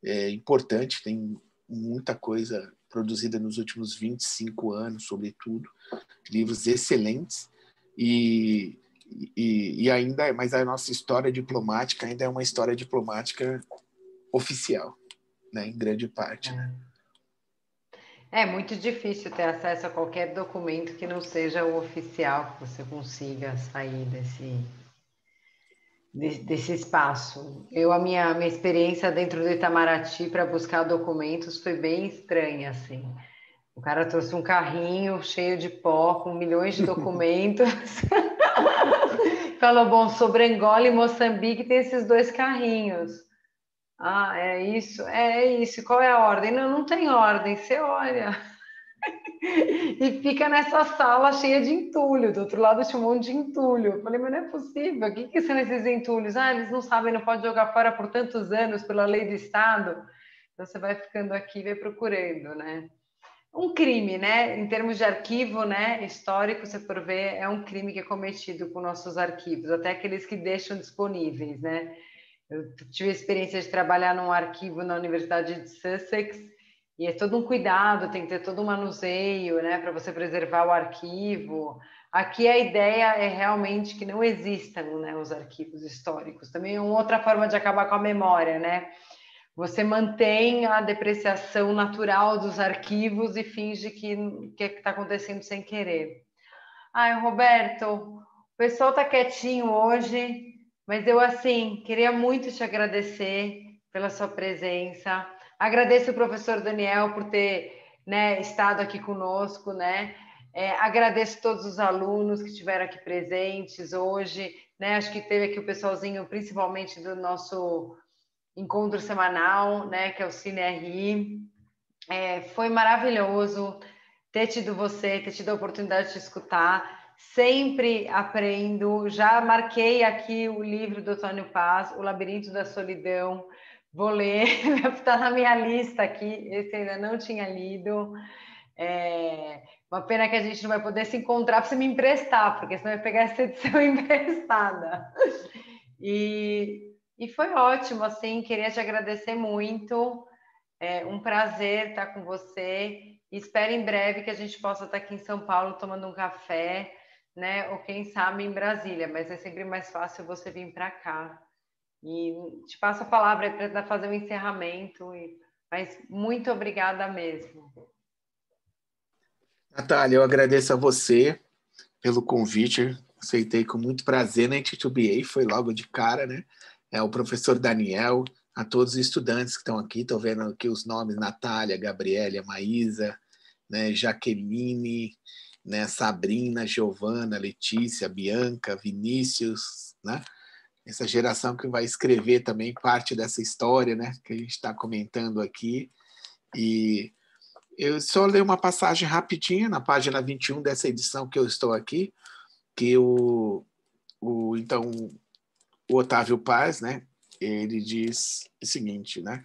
Speaker 2: é importante, tem muita coisa produzida nos últimos 25 anos, sobretudo, livros excelentes, e ainda, mas a nossa história diplomática ainda é uma história diplomática oficial, né? Em grande parte, né?
Speaker 1: É muito difícil ter acesso a qualquer documento que não seja o oficial, que você consiga sair desse espaço. A minha experiência dentro do Itamaraty para buscar documentos foi bem estranha, assim. O cara trouxe um carrinho cheio de pó, com milhões de documentos. Falou, bom, sobre Angola e Moçambique tem esses dois carrinhos. Ah, é isso? É isso. Qual é a ordem? Não, não tem ordem. Você olha. E fica nessa sala cheia de entulho. Do outro lado tinha um monte de entulho. Eu falei, mas não é possível. O que são esses entulhos? Ah, eles não sabem, não pode jogar fora por tantos anos pela lei do Estado. Então você vai ficando aqui e vai procurando, né? Um crime, né? Em termos de arquivo, né? Histórico, se for ver, é um crime que é cometido com nossos arquivos, até aqueles que deixam disponíveis, né? Eu tive a experiência de trabalhar num arquivo na Universidade de Sussex e é todo um cuidado, tem que ter todo um manuseio, né, para você preservar o arquivo. Aqui a ideia é realmente que não existam, né, os arquivos históricos. Também é uma outra forma de acabar com a memória, né? Você mantém a depreciação natural dos arquivos e finge que está acontecendo sem querer. Ai, Roberto, o pessoal está quietinho hoje, mas eu, assim, queria muito te agradecer pela sua presença. Agradeço o professor Daniel por ter, né, estado aqui conosco, né? Agradeço todos os alunos que estiveram aqui presentes hoje, né? Acho que teve aqui o pessoalzinho, principalmente do nosso encontro semanal, né, que é o Cine RI. Foi maravilhoso ter tido você, ter tido a oportunidade de te escutar. Sempre aprendo. Já marquei aqui o livro do Antônio Paz, O Labirinto da Solidão. Vou ler, está na minha lista aqui. Esse ainda não tinha lido. Uma pena que a gente não vai poder se encontrar para você me emprestar, porque senão eu ia pegar essa edição emprestada. E foi ótimo, assim, queria te agradecer muito. É um prazer estar com você. Espero em breve que a gente possa estar aqui em São Paulo tomando um café, né? Ou quem sabe em Brasília, mas é sempre mais fácil você vir para cá. E te passo a palavra para fazer o encerramento. Mas muito obrigada mesmo.
Speaker 2: Natália, eu agradeço a você pelo convite. Aceitei com muito prazer, nem titubeei, foi logo de cara, né? O professor Daniel, a todos os estudantes que estão aqui, estou vendo aqui os nomes: Natália, Gabriela, Maísa, né, Jaqueline, né, Sabrina, Giovana, Letícia, Bianca, Vinícius, né? Essa geração que vai escrever também parte dessa história, né, que a gente está comentando aqui. E eu só leio uma passagem rapidinha na página 21 dessa edição que eu estou aqui, que então, o Otávio Paz, né, ele diz o seguinte, né,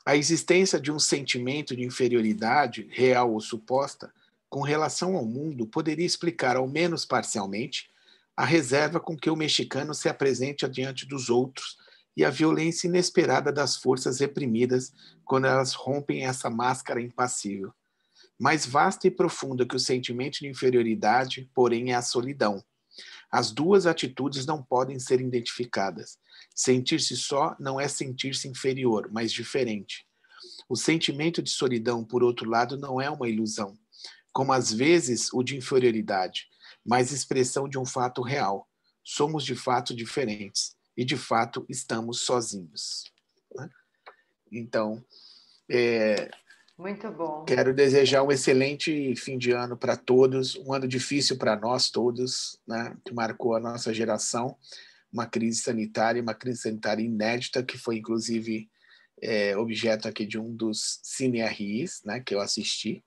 Speaker 2: a existência de um sentimento de inferioridade, real ou suposta, com relação ao mundo, poderia explicar, ao menos parcialmente, a reserva com que o mexicano se apresente diante dos outros e a violência inesperada das forças reprimidas quando elas rompem essa máscara impassível. Mais vasta e profunda que o sentimento de inferioridade, porém, é a solidão. As duas atitudes não podem ser identificadas. Sentir-se só não é sentir-se inferior, mas diferente. O sentimento de solidão, por outro lado, não é uma ilusão, como às vezes o de inferioridade, mas expressão de um fato real. Somos de fato diferentes e de fato estamos sozinhos. Então,
Speaker 1: muito bom.
Speaker 2: Quero desejar um excelente fim de ano para todos, um ano difícil para nós todos, né, que marcou a nossa geração, uma crise sanitária inédita, que foi inclusive objeto aqui de um dos Cine RIs, né, que eu assisti,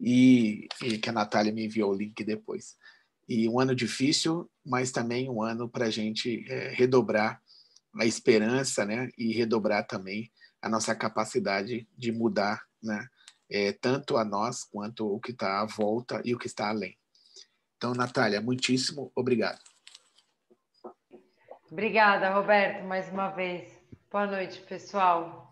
Speaker 2: e que a Natália me enviou o link depois. E um ano difícil, mas também um ano para a gente redobrar a esperança, né, e redobrar também a nossa capacidade de mudar, né, tanto a nós quanto o que está à volta e o que está além. Então, Natália, muitíssimo obrigado.
Speaker 1: Obrigada, Roberto, mais uma vez. Boa noite, pessoal.